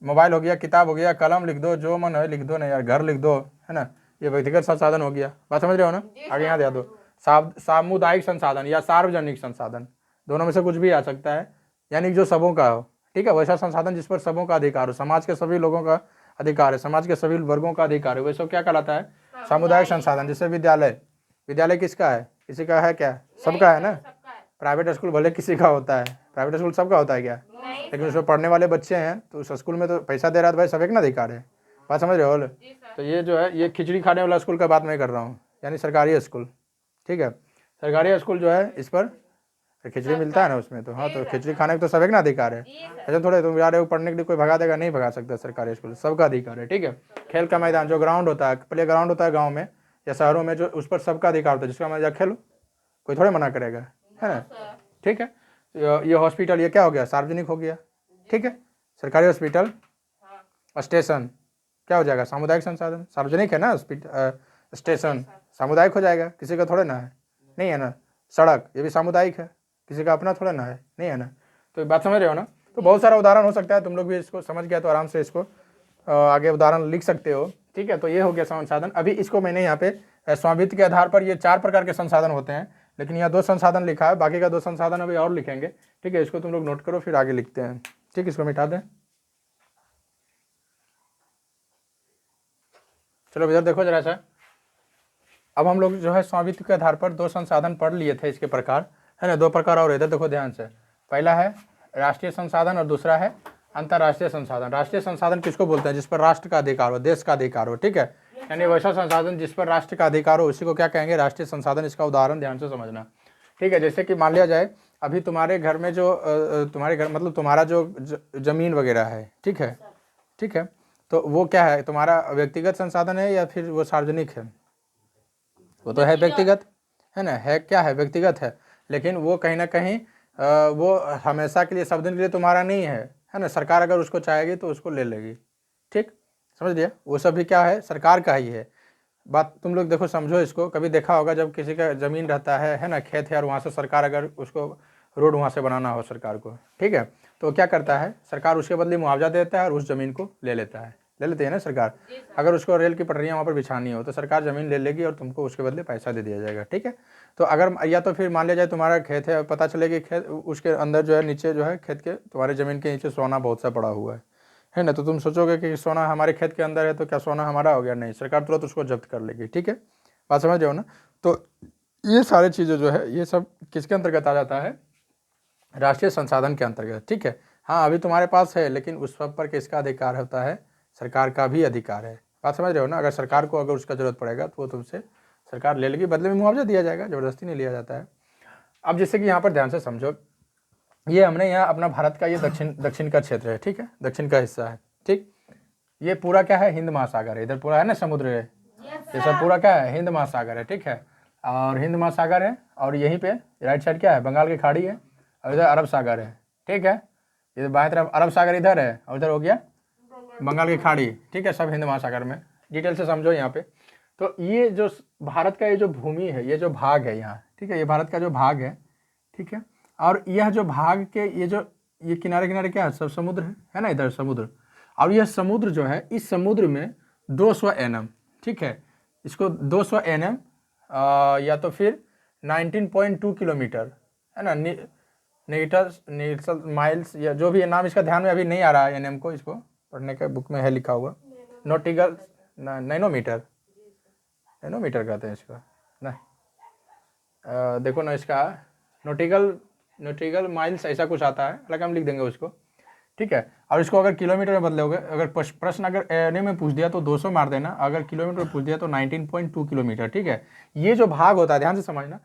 मोबाइल हो गया, किताब हो गया, कलम लिख दो, जो मन है लिख दो ना यार, घर लिख दो, है ना, ये व्यक्तिगत संसाधन हो गया। बात समझ रहे हो ना। आगे यहाँ दे दो सामुदायिक संसाधन या सार्वजनिक संसाधन, दोनों में से कुछ भी आ सकता है, यानी जो सबों का हो, ठीक है। वैसा संसाधन जिस पर सबों का अधिकार हो, समाज के सभी लोगों का अधिकार है, समाज के सभी वर्गों का अधिकार है, वैसा क्या कहलाता है, सामुदायिक संसाधन। जैसे विद्यालय किसका है, किसी का है क्या, सबका है ना। प्राइवेट स्कूल भले किसी का होता है, प्राइवेट स्कूल सबका होता है क्या, लेकिन उसमें पढ़ने वाले बच्चे हैं तो उस स्कूल में तो पैसा दे रहा है, तो भाई सब एक ना अधिकार है। बात समझ रहे हो। तो ये जो है, ये खिचड़ी खाने वाला स्कूल का बात मैं कर रहा हूँ, यानी सरकारी स्कूल, ठीक है। सरकारी स्कूल जो है, इस पर खिचड़ी मिलता है ना उसमें, तो हाँ, तो खिचड़ी खाने का तो सब एक ना अधिकार है। ऐसे थोड़े तुम जा रहे हो पढ़ने के लिए, कोई भगा देगा, नहीं भगा सकता। सरकारी स्कूल सबका अधिकार है, ठीक है। खेल का मैदान, जो ग्राउंड होता है, प्ले ग्राउंड होता है गाँव में या शहरों में, जो उस पर सबका अधिकार होता है, जिसका मर्जी खेलो, कोई थोड़े मना करेगा, है ना, ठीक है। ये हॉस्पिटल, ये क्या हो गया, सार्वजनिक हो गया, ठीक है। सरकारी हॉस्पिटल। स्टेशन क्या हो जाएगा, सामुदायिक संसाधन, सार्वजनिक है ना। स्टेशन सामुदायिक हो जाएगा, किसी का थोड़े ना है, नहीं है ना। सड़क, ये भी सामुदायिक है, किसी का अपना थोड़ा ना है, नहीं है ना। तो बात समझ रहे हो ना। तो बहुत सारा उदाहरण हो सकता है, तुम लोग भी इसको समझ गया तो आराम से इसको आगे उदाहरण लिख सकते हो, ठीक है। तो ये हो गया संसाधन। अभी इसको मैंने यहाँ पे स्वामित्व के आधार पर ये 4 प्रकार के संसाधन होते हैं, लेकिन यहाँ 2 संसाधन लिखा है, बाकी का 2 संसाधन अभी और लिखेंगे, ठीक है। इसको तुम लोग नोट करो, फिर आगे लिखते हैं, ठीक। इसको मिटा दें। चलो इधर देखो जरा सा। अब हम लोग जो है स्वामित्व के आधार पर 2 संसाधन पढ़ लिए थे, इसके प्रकार, है ना। 2 प्रकार और इधर देखो ध्यान से। पहला है राष्ट्रीय संसाधन और दूसरा है अंतर्राष्ट्रीय संसाधन। राष्ट्रीय संसाधन किसको बोलते हैं, जिस पर राष्ट्र का अधिकार हो, देश का अधिकार हो, ठीक है। यानी वैसा संसाधन जिस पर राष्ट्र का अधिकार हो, उसी को क्या कहेंगे, राष्ट्रीय संसाधन। इसका उदाहरण ध्यान से समझना, ठीक है। जैसे कि मान लिया जाए अभी तुम्हारे घर में जो तुम्हारे घर मतलब तुम्हारा जो जमीन वगैरह है, ठीक है, ठीक है। तो वो क्या है, तुम्हारा व्यक्तिगत संसाधन है या फिर वो सार्वजनिक है। वो तो है व्यक्तिगत, है ना, है क्या है, व्यक्तिगत है। लेकिन वो कहीं ना कहीं वो हमेशा के लिए, सब दिन के लिए तुम्हारा नहीं है ना। सरकार अगर उसको चाहेगी तो उसको ले लेगी, ठीक, समझ लिया। वो सब भी क्या है, सरकार का ही है। बात तुम लोग देखो समझो इसको, कभी देखा होगा जब किसी का ज़मीन रहता है ना, खेत है, और वहाँ से सरकार अगर उसको रोड वहाँ से बनाना हो सरकार को, ठीक है, तो क्या करता है सरकार, उसके बदले मुआवजा देता है और उस ज़मीन को ले लेता है, ले लेती है ना सरकार। अगर उसको रेल की पटरियाँ वहाँ पर बिछानी हो तो सरकार ज़मीन ले लेगी और तुमको उसके बदले पैसा दे दिया जाएगा, ठीक है। तो अगर या तो फिर मान लिया जाए तुम्हारा खेत है, पता चले कि खेत उसके अंदर जो है नीचे जो है खेत के तुम्हारे ज़मीन के नीचे सोना बहुत सा पड़ा हुआ है ना, तो तुम सोचोगे कि सोना हमारे खेत के अंदर है तो क्या सोना हमारा हो गया? नहीं, सरकार तुरंत उसको जब्त कर लेगी, ठीक है, बात समझ रहे हो ना। तो ये सारी चीज़ें जो है ये सब किसके अंतर्गत आ जाता है? राष्ट्रीय संसाधन के अंतर्गत, ठीक है। हाँ, अभी तुम्हारे पास है, लेकिन उस सब पर किसका अधिकार होता है? सरकार का भी अधिकार है, बात समझ रहे हो ना। अगर सरकार को अगर उसका ज़रूरत पड़ेगा तो वो तुमसे सरकार ले लेगी, बदले में मुआवजा दिया जाएगा, ज़बरदस्ती नहीं लिया जाता है। अब जैसे कि यहाँ पर ध्यान से समझो, ये हमने यहाँ अपना भारत का ये दक्षिण का क्षेत्र है, ठीक है, दक्षिण का हिस्सा है, ठीक। ये पूरा क्या है? हिंद महासागर है, इधर पूरा है ना समुद्र है, ये सब पूरा क्या है? हिंद महासागर है, ठीक है। और हिंद महासागर है, और यहीं पे राइट साइड क्या है? बंगाल की खाड़ी है, और इधर अरब सागर है, ठीक है। इधर बाएं तरफ अरब सागर इधर है, और इधर हो गया बंगाल की खाड़ी, ठीक है, सब हिंद महासागर में। डिटेल से समझो यहाँ पे। तो ये जो भारत का ये जो भूमि है, ये जो भाग है यहाँ, ठीक है, ये भारत का जो भाग है, ठीक है। और यह जो भाग के ये किनारे किनारे क्या है? सब समुद्र है ना, इधर समुद्र। और यह समुद्र जो है, इस समुद्र में 200 NM, ठीक है, इसको 200 NM या तो फिर 19.2 किलोमीटर है ना, नीटल माइल्स, या जो भी नाम इसका ध्यान में अभी नहीं आ रहा है NM को, इसको पढ़ने का बुक में है लिखा हुआ, नोटिकल नैनोमीटर, नैनोमीटर कहते हैं इसका नहीं, देखो ना इसका नोटिकल माइल्स ऐसा कुछ आता है, हालांकि हम लिख देंगे उसको, ठीक है। और इसको अगर किलोमीटर में बदलोगे, अगर प्रश्न अगर NM में पूछ दिया तो 200 मार देना, अगर किलोमीटर में पूछ दिया तो 19.2 किलोमीटर, ठीक है। ये जो भाग होता है, ध्यान से समझना,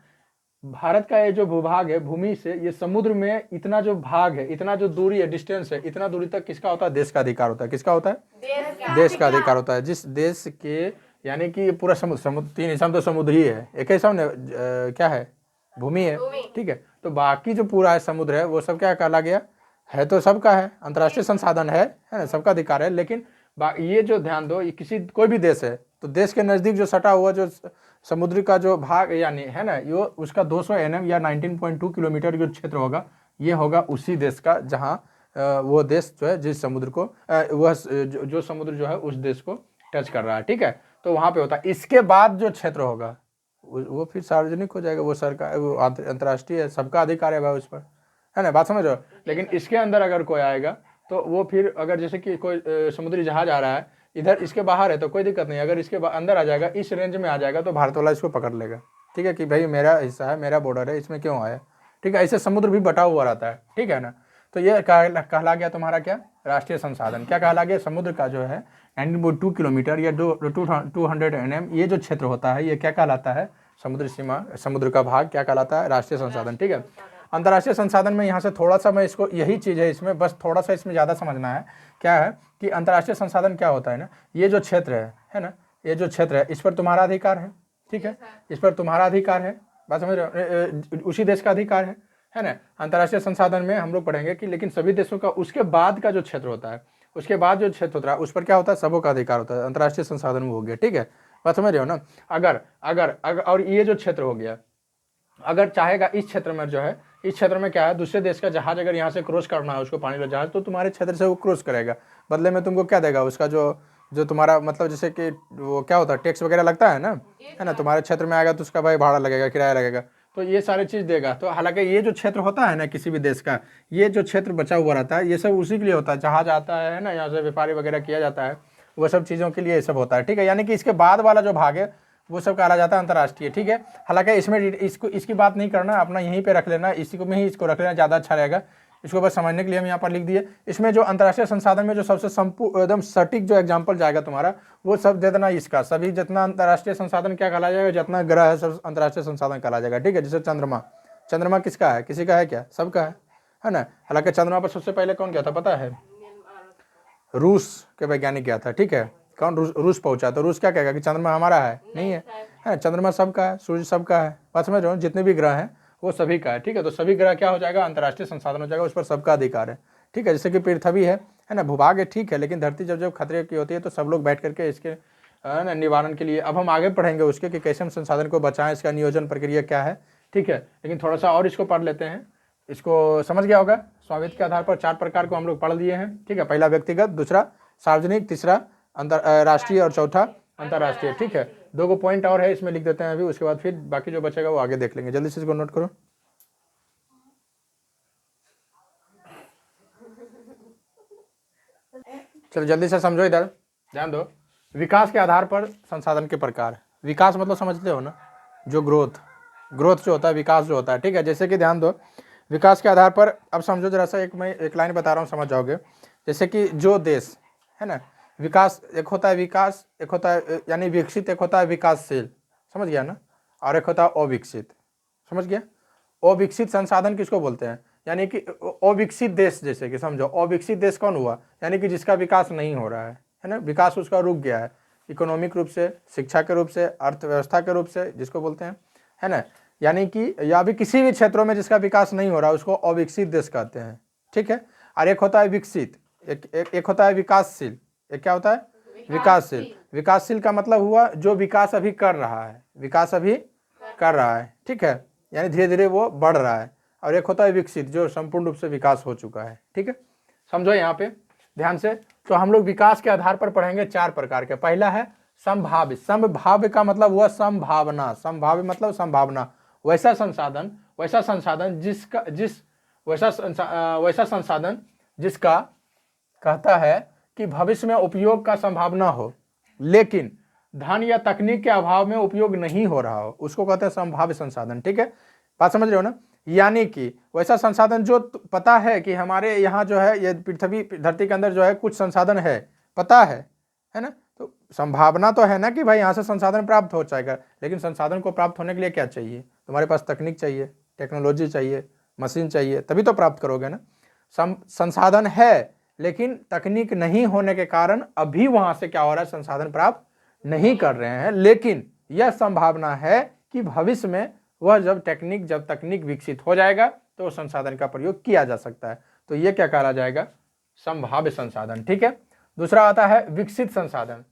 भारत का ये जो भूभाग है, भूमि से ये समुद्र में इतना जो भाग है, इतना जो दूरी है, डिस्टेंस है, इतना दूरी तक किसका होता है? देश का अधिकार होता है। किसका होता है? देश का अधिकार होता है। जिस देश के, यानी कि पूरा समुद्र 3 हिस्सा में तो समुद्र ही है, एक हिस्सा में क्या है? भूमि है, ठीक है। तो बाकी जो पूरा है समुद्र है, वो सब क्या कहला गया है? तो सबका है, अंतर्राष्ट्रीय संसाधन है ना, सबका अधिकार है। लेकिन ये जो ध्यान दो, ये कोई भी देश है, तो देश के नज़दीक जो सटा हुआ जो समुद्र का जो भाग यानी है ना, ये उसका 200 NM या 19.2 किलोमीटर जो क्षेत्र होगा, ये होगा उसी देश का, जहाँ वो देश जो है जिस समुद्र को वह जो समुद्र जो है उस देश को टच कर रहा है, ठीक है। तो वहाँ पे होता है। इसके बाद जो क्षेत्र होगा वो फिर सार्वजनिक हो जाएगा, वो सरकार, वो अंतर्राष्ट्रीय है, सबका अधिकार है भाई उस पर, है ना, बात समझ रहे हो। लेकिन इसके अंदर अगर कोई आएगा तो वो फिर, अगर जैसे कि कोई समुद्री जहाज आ रहा है इधर, इसके बाहर है तो कोई दिक्कत नहीं, अगर इसके अंदर आ जाएगा, इस रेंज में आ जाएगा, तो भारत वाला इसको पकड़ लेगा, ठीक है, कि भाई मेरा हिस्सा है, मेरा बॉर्डर है, इसमें क्यों आया, ठीक है। ऐसे समुद्र भी बटा हुआ रहता है, ठीक है ना। तो ये कहला गया तुम्हारा क्या? राष्ट्रीय संसाधन। क्या कहला गया? समुद्र का जो है 19.2 किलोमीटर या 200 NM ये जो क्षेत्र होता है, ये क्या कहलाता है? समुद्र सीमा, समुद्र का भाग क्या कहलाता है? राष्ट्रीय संसाधन, ठीक है। अंतर्राष्ट्रीय संसाधन में यहाँ से थोड़ा सा मैं इसको, यही चीज़ है इसमें, बस थोड़ा सा इसमें ज़्यादा समझना है। क्या है कि अंतर्राष्ट्रीय संसाधन क्या होता है ना, ये जो क्षेत्र है ना, ये जो क्षेत्र है, इस पर तुम्हारा अधिकार है, ठीक है, इस पर तुम्हारा अधिकार है, बात समझ रहे हो, उसी देश का अधिकार है ना। अंतर्राष्ट्रीय संसाधन में हम लोग पढ़ेंगे कि लेकिन सभी देशों का उसके बाद का जो क्षेत्र होता है, उसके बाद जो क्षेत्र होता है उस पर क्या होता है? सबों का अधिकार होता है, अंतर्राष्ट्रीय संसाधन में हो गया, ठीक है, बात समझ रहे हो ना। अगर और ये जो क्षेत्र हो गया, अगर चाहेगा इस क्षेत्र में जो है, इस क्षेत्र में क्या है, दूसरे देश का जहाज अगर यहाँ से क्रॉस करना है उसको, पानी का जहाज, तो तुम्हारे क्षेत्र से वो क्रॉस करेगा, बदले में तुमको क्या देगा? उसका जो तुम्हारा मतलब, जैसे कि वो क्या होता है, टैक्स वगैरह लगता है ना, तुम्हारे क्षेत्र में आएगा तो उसका भाई भाड़ा लगेगा, किराया लगेगा, तो ये सारी चीज़ देगा। तो हालांकि ये जो क्षेत्र होता है ना किसी भी देश का, ये जो क्षेत्र बचा हुआ रहता है, ये सब उसी के लिए होता है, जहाज आता है ना, यहाँ से व्यापारी वगैरह किया जाता है, वो सब चीज़ों के लिए ये सब होता है, ठीक है। यानी कि इसके बाद वाला जो भाग है वो सब कहा जाता है अंतर्राष्ट्रीय, ठीक है। हालांकि इसमें इसकी बात नहीं करना, अपना यहीं पे रख लेना, इसी को में ही इसको रख लेना, ज़्यादा अच्छा रहेगा। इसको बस समझने के लिए हम यहाँ पर लिख दिए। इसमें जो अंतर्राष्ट्रीय संसाधन में जो सबसे एकदम सटीक जो एग्जाम्पल जाएगा तुम्हारा, वो सब जितना इसका, सभी जितना अंतर्राष्ट्रीय संसाधन क्या कहला जाएगा, जितना ग्रह है सब अंतर्राष्ट्रीय संसाधन कहला जाएगा, ठीक है। जैसे चंद्रमा किसका है? किसी का है क्या? सबका है ना। हालांकि चंद्रमा पर सबसे पहले कौन गया था पता है? रूस के वैज्ञानिक गया था, ठीक है। कौन? रूस पहुंचा। तो रूस क्या कहेगा कि चंद्रमा हमारा है? नहीं है, चंद्रमा सबका है, सूर्य सबका है, बात समझ रहे हो, जितने भी ग्रह हैं वो सभी का है, ठीक है। तो सभी ग्रह क्या हो जाएगा? अंतर्राष्ट्रीय संसाधन हो जाएगा, उस पर सबका अधिकार है, ठीक है। जैसे कि पृथ्वी है ना, भूभाग है, ठीक है, लेकिन धरती जब खतरे की होती है तो सब लोग बैठ करके इसके है ना, निवारण के लिए। अब हम आगे पढ़ेंगे उसके कि कैसे हम संसाधन को बचाएं, इसका नियोजन प्रक्रिया क्या है, ठीक है। लेकिन थोड़ा सा और इसको पढ़ लेते हैं। इसको समझ गया होगा। स्वामित्व के आधार पर 4 प्रकार को हम लोग पढ़ लिए हैं, ठीक है। पहला व्यक्तिगत, दूसरा सार्वजनिक, तीसरा राष्ट्रीय और चौथा अंतर्राष्ट्रीय, ठीक है। 2 पॉइंट और है, इसमें लिख देते हैं अभी, उसके बाद फिर बाकी जो बचेगा वो आगे देख लेंगे। जल्दी से इसको नोट करो। चलो जल्दी से समझो, इधर ध्यान दो। विकास के आधार पर संसाधन के प्रकार। विकास मतलब समझते हो ना, जो ग्रोथ जो होता है, विकास जो होता है, ठीक है। जैसे कि ध्यान दो, विकास के आधार पर, अब समझो जरा सा, मैं एक लाइन बता रहा हूँ, समझ जाओगे। जैसे कि जो देश है ना, विकास एक होता है, विकास एक होता है यानी विकसित, एक होता है विकासशील, समझ गया ना, और एक होता है अविकसित, समझ गया। अविकसित संसाधन किसको बोलते हैं, यानी कि अविकसित देश। जैसे कि समझो, अविकसित देश कौन हुआ, यानी कि जिसका विकास नहीं हो रहा है ना, विकास उसका रुक गया है, इकोनॉमिक रूप से, शिक्षा के रूप से, अर्थव्यवस्था के रूप से, जिसको बोलते हैं, है ना। यानी कि या भी किसी भी क्षेत्रों में जिसका विकास नहीं हो रहा है, उसको अविकसित देश कहते हैं, ठीक है। और एक होता है विकसित, एक होता है विकासशील। एक क्या होता है, विकासशील। विकासशील का मतलब हुआ जो विकास अभी कर रहा है, विकास अभी कर रहा है, ठीक है, यानी धीरे धीरे वो बढ़ रहा है। और एक होता है विकसित, जो संपूर्ण रूप से विकास हो चुका है, ठीक है। समझो यहाँ पे ध्यान से। तो हम लोग विकास के आधार पर पढ़ेंगे 4 प्रकार के। पहला है संभाव्य। संभाव्य का मतलब हुआ संभावना, संभाव्य मतलब संभावना। वैसा संसाधन जिसका कहता है कि भविष्य में उपयोग का संभावना हो, लेकिन धन या तकनीक के अभाव में उपयोग नहीं हो रहा हो, उसको कहते हैं संभाव्य संसाधन, ठीक है। बात समझ रहे हो ना। यानी कि वैसा संसाधन जो पता है कि हमारे यहाँ जो है, ये पृथ्वी धरती के अंदर जो है कुछ संसाधन है, पता है ना। तो संभावना तो है ना कि भाई यहाँ से संसाधन प्राप्त हो जाएगा, लेकिन संसाधन को प्राप्त होने के लिए क्या चाहिए, तुम्हारे पास तकनीक चाहिए, टेक्नोलॉजी चाहिए, मशीन चाहिए, तभी तो प्राप्त करोगे ना। संसाधन है, लेकिन तकनीक नहीं होने के कारण अभी वहाँ से क्या हो रहा है, संसाधन प्राप्त नहीं कर रहे हैं। लेकिन यह संभावना है कि भविष्य में वह जब तकनीक विकसित हो जाएगा तो संसाधन का प्रयोग किया जा सकता है। तो ये क्या कहा जाएगा, संभाव्य संसाधन, ठीक है। दूसरा आता है विकसित संसाधन।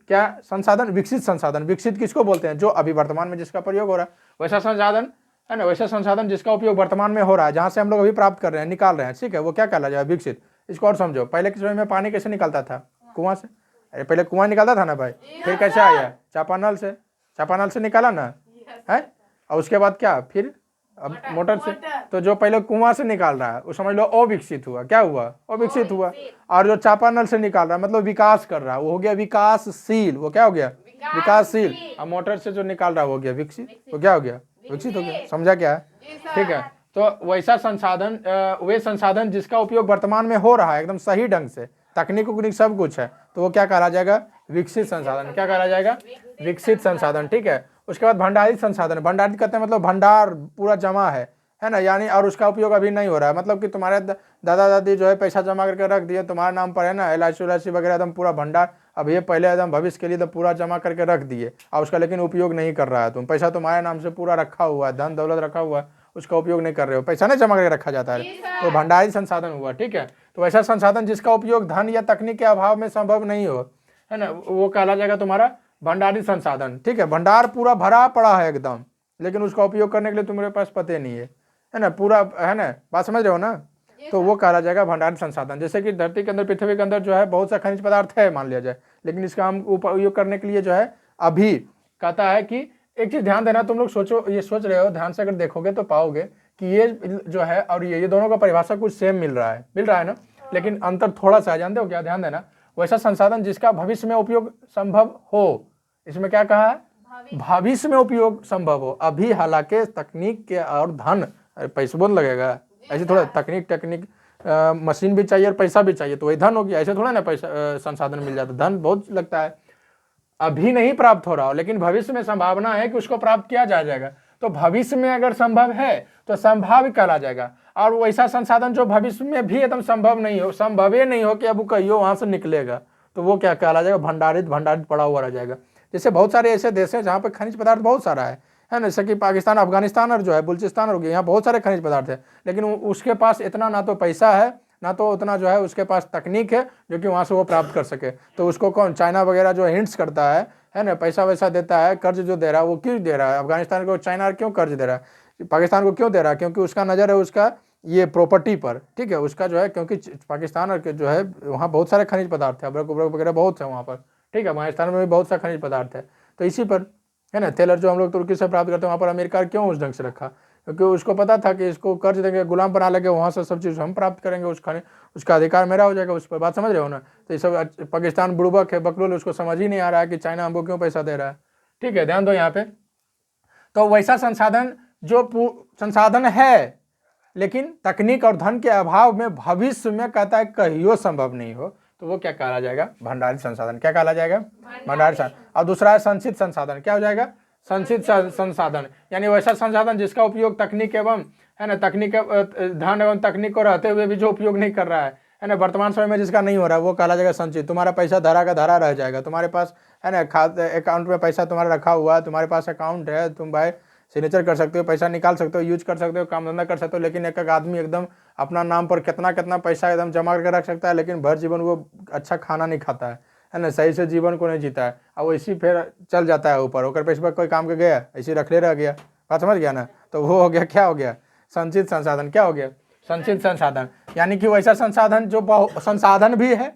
क्या संसाधन, विकसित संसाधन। विकसित किसको बोलते हैं, जो अभी वर्तमान में जिसका प्रयोग हो रहा है, वैसा संसाधन है ना, वैसा संसाधन जिसका उपयोग वर्तमान में हो रहा है, जहां से हम लोग अभी प्राप्त कर रहे हैं, निकाल रहे हैं, ठीक है, वो क्या कहला जाएगा, विकसित। इसको और समझो, पहले के समय में पानी कैसे निकलता था, कुआं से। अरे पहले कुआं निकलता था ना भाई, फिर कैसे आया, चापानल से निकाला ना है, और उसके बाद क्या, फिर अब मोटर से। तो जो पहले कुआं से निकाल रहा है वो समझ लो अविकसित हुआ, क्या हुआ, अविकसित हुआ। और जो चापानल से निकाल रहा है मतलब विकास कर रहा है, वो हो गया विकासशील। वो क्या हो गया, विकासशील। और मोटर से जो निकाल रहा है वो हो गया विकसित। वो क्या हो गया, विकसित हो गया। समझा क्या है, ठीक है। तो वैसा संसाधन, वे संसाधन जिसका उपयोग वर्तमान में हो रहा है एकदम सही ढंग से, तकनीक सब कुछ है, तो वो क्या कहा जाएगा, विकसित संसाधन। क्या कहा जाएगा, विकसित संसाधन, ठीक है। उसके बाद भंडारित संसाधन। भंडारित कहते हैं मतलब भंडार पूरा जमा है ना, यानी और उसका उपयोग अभी नहीं हो रहा है। मतलब कि तुम्हारे दादा दादी जो है पैसा जमा करके रख दिए तुम्हारे नाम पर, है ना, LIC वगैरह एकदम पूरा भंडार, अब ये पहले एकदम भविष्य के लिए तो पूरा जमा करके रख दिए, और उसका लेकिन उपयोग नहीं कर रहा है। तुम पैसा तुम्हारे नाम से पूरा रखा हुआ है, धन दौलत रखा हुआ है, उसका उपयोग नहीं कर रहे हो, पैसा नहीं जमा करके रखा जाता है, तो भंडारित संसाधन हुआ, ठीक है। तो ऐसा संसाधन जिसका उपयोग धन या तकनीक के अभाव में संभव नहीं हो, है ना, वो कहला जाएगा तुम्हारा भंडारित संसाधन, ठीक है। भंडार पूरा भरा पड़ा है एकदम, लेकिन उसका उपयोग करने के लिए तुम्हारे पास पते नहीं है ना, पूरा, है ना, बात समझ रहे हो ना। तो वो कहा जाएगा भंडारित संसाधन। जैसे कि धरती के अंदर, पृथ्वी के अंदर जो है बहुत सा खनिज पदार्थ है मान लिया जाए, लेकिन इसका हम उपयोग करने के लिए जो है अभी कहता है कि एक चीज ध्यान देना, तुम लोग सोचो, ये सोच रहे हो, ध्यान से अगर देखोगे तो पाओगे कि ये जो है और ये दोनों का परिभाषा कुछ सेम मिल रहा है ना, लेकिन अंतर थोड़ा सा, जानते हो क्या, ध्यान देना। वैसा संसाधन जिसका भविष्य में उपयोग संभव हो, इसमें क्या कहा है, भविष्य में उपयोग संभव हो। अभी हालांकि तकनीक के और धन, पैसा बहुत लगेगा, ऐसे थोड़ा तकनीक मशीन भी चाहिए और पैसा भी चाहिए, तो वही धन हो गया। ऐसे थोड़ा ना पैसा संसाधन मिल जाता, धन बहुत लगता है, अभी नहीं प्राप्त हो रहा हो, लेकिन भविष्य में संभावना है कि उसको प्राप्त किया जाएगा। तो भविष्य में अगर संभव है तो संभाव्य कहा जाएगा। और वैसा संसाधन जो भविष्य में भी एकदम संभव नहीं हो कि अब कहियो वहां से निकलेगा, तो वो क्या कहा जाएगा, भंडारित पड़ा हुआ रह जाएगा। जैसे बहुत सारे ऐसे देश हैं जहाँ पे खनिज पदार्थ बहुत सारा है ना, जैसे कि पाकिस्तान, अफगानिस्तान और जो है बलूचिस्तान हो गया, यहाँ बहुत सारे खनिज पदार्थ है, लेकिन उसके पास इतना ना तो पैसा है, ना तो उतना जो है उसके पास तकनीक है जो कि वहाँ से वो प्राप्त कर सके। तो उसको कौन, चाइना वगैरह जो हिंट्स करता है है ना, पैसा वैसा देता है, कर्ज जो दे रहा है वो क्यों दे रहा है, अफगानिस्तान को चाइना क्यों कर्ज दे रहा है, पाकिस्तान को क्यों दे रहा है, क्योंकि उसका नज़र है उसका ये प्रॉपर्टी पर, ठीक है, उसका जो है, क्योंकि पाकिस्तान और जो है वहाँ बहुत सारे खनिज पदार्थ है, अब्रक उब्रक वगैरह बहुत है वहाँ पर, ठीक है, अफगानिस्तान में भी बहुत सा खनिज पदार्थ है, तो इसी पर, है ना, तेल जो हम लोग तुर्की से प्राप्त करते हैं, वहाँ पर अमेरिका क्यों उस ढंग से रखा, क्योंकि उसको पता था कि इसको कर्ज देंगे, गुलाम बना लेंगे, वहाँ से सब चीज़ हम प्राप्त करेंगे, उसका अधिकार मेरा हो जाएगा उस पर, बात समझ रहे हो ना। तो ये सब पाकिस्तान बुड़बक है, बकलोल, उसको समझ ही नहीं आ रहा है कि चाइना हमको क्यों पैसा दे रहा है, ठीक है, ध्यान दो यहाँ पे। तो वैसा संसाधन जो संसाधन है लेकिन तकनीक और धन के अभाव में भविष्य में कहता है कहियो संभव नहीं हो, तो वो क्या कहा जाएगा, भंडारित संसाधन। क्या कहा जाएगा, भंडारित संसाधन। और दूसरा है संचित संसाधन। क्या हो जाएगा, संचित संसाधन, यानी वैसा संसाधन जिसका उपयोग तकनीक एवं, है ना, तकनीक धन एवं तकनीक को रहते हुए भी जो उपयोग नहीं कर रहा है ना, वर्तमान समय में जिसका नहीं हो रहा है, वो कहा जाएगा संचित। तुम्हारा पैसा धरा का धरा रह जाएगा, तुम्हारे पास, है ना, खाते अकाउंट में पैसा तुम्हारा रखा हुआ है, तुम्हारे पास अकाउंट है, तुम भाई सिग्नेचर कर सकते हो, पैसा निकाल सकते हो, यूज कर सकते हो, काम धंधा कर सकते हो, लेकिन एक एक आदमी एकदम अपना नाम पर कितना कितना पैसा एकदम जमा करके रख सकता है, लेकिन भर जीवन वो अच्छा खाना नहीं खाता है ना, सही से जीवन को नहीं जीता है, और वो इसी फिर चल जाता है ऊपर, होकर पैसे पर कोई काम के गया ऐसे रख ले रह गया, बात समझ गया ना। तो वो हो गया, क्या हो गया, संचित संसाधन। क्या हो गया, संचित संसाधन, यानी कि वैसा संसाधन जो संसाधन भी है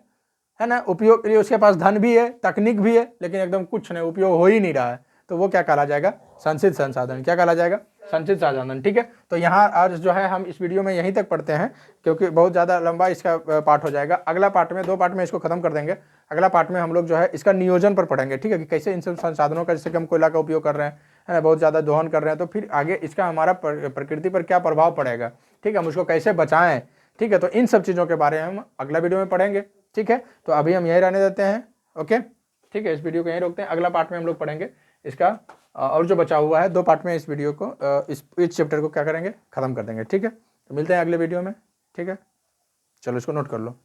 ना, उपयोग, उसके पास धन भी है, तकनीक भी है, लेकिन एकदम कुछ नहीं, उपयोग हो ही नहीं रहा है, तो वो क्या कहा जाएगा, संचित संसाधन। क्या कहा जाएगा, संचित संसाधन, ठीक है। तो यहाँ आज जो है हम इस वीडियो में यहीं तक पढ़ते हैं, क्योंकि बहुत ज़्यादा लंबा इसका पार्ट हो जाएगा। अगला पार्ट में, 2 पार्ट में इसको खत्म कर देंगे। अगला पार्ट में हम लोग जो है इसका नियोजन पर पढ़ेंगे, ठीक है, कि कैसे इन सब संसाधनों का, जैसे कि हम कोयला का उपयोग कर रहे हैं, है ना, बहुत ज़्यादा दोहन कर रहे हैं, तो फिर आगे इसका हमारा प्रकृति पर क्या प्रभाव पड़ेगा, ठीक है, हम उसको कैसे बचाएं, ठीक है। तो इन सब चीज़ों के बारे में हम अगला वीडियो में पढ़ेंगे, ठीक है। तो अभी हम यहीं रहने देते हैं, ओके, ठीक है, इस वीडियो को यहीं रोकते हैं। अगला पार्ट में हम लोग पढ़ेंगे इसका और जो बचा हुआ है, 2 पार्ट में इस वीडियो को, इस चैप्टर को क्या करेंगे, खत्म कर देंगे, ठीक है। तो मिलते हैं अगले वीडियो में, ठीक है, चलो इसको नोट कर लो।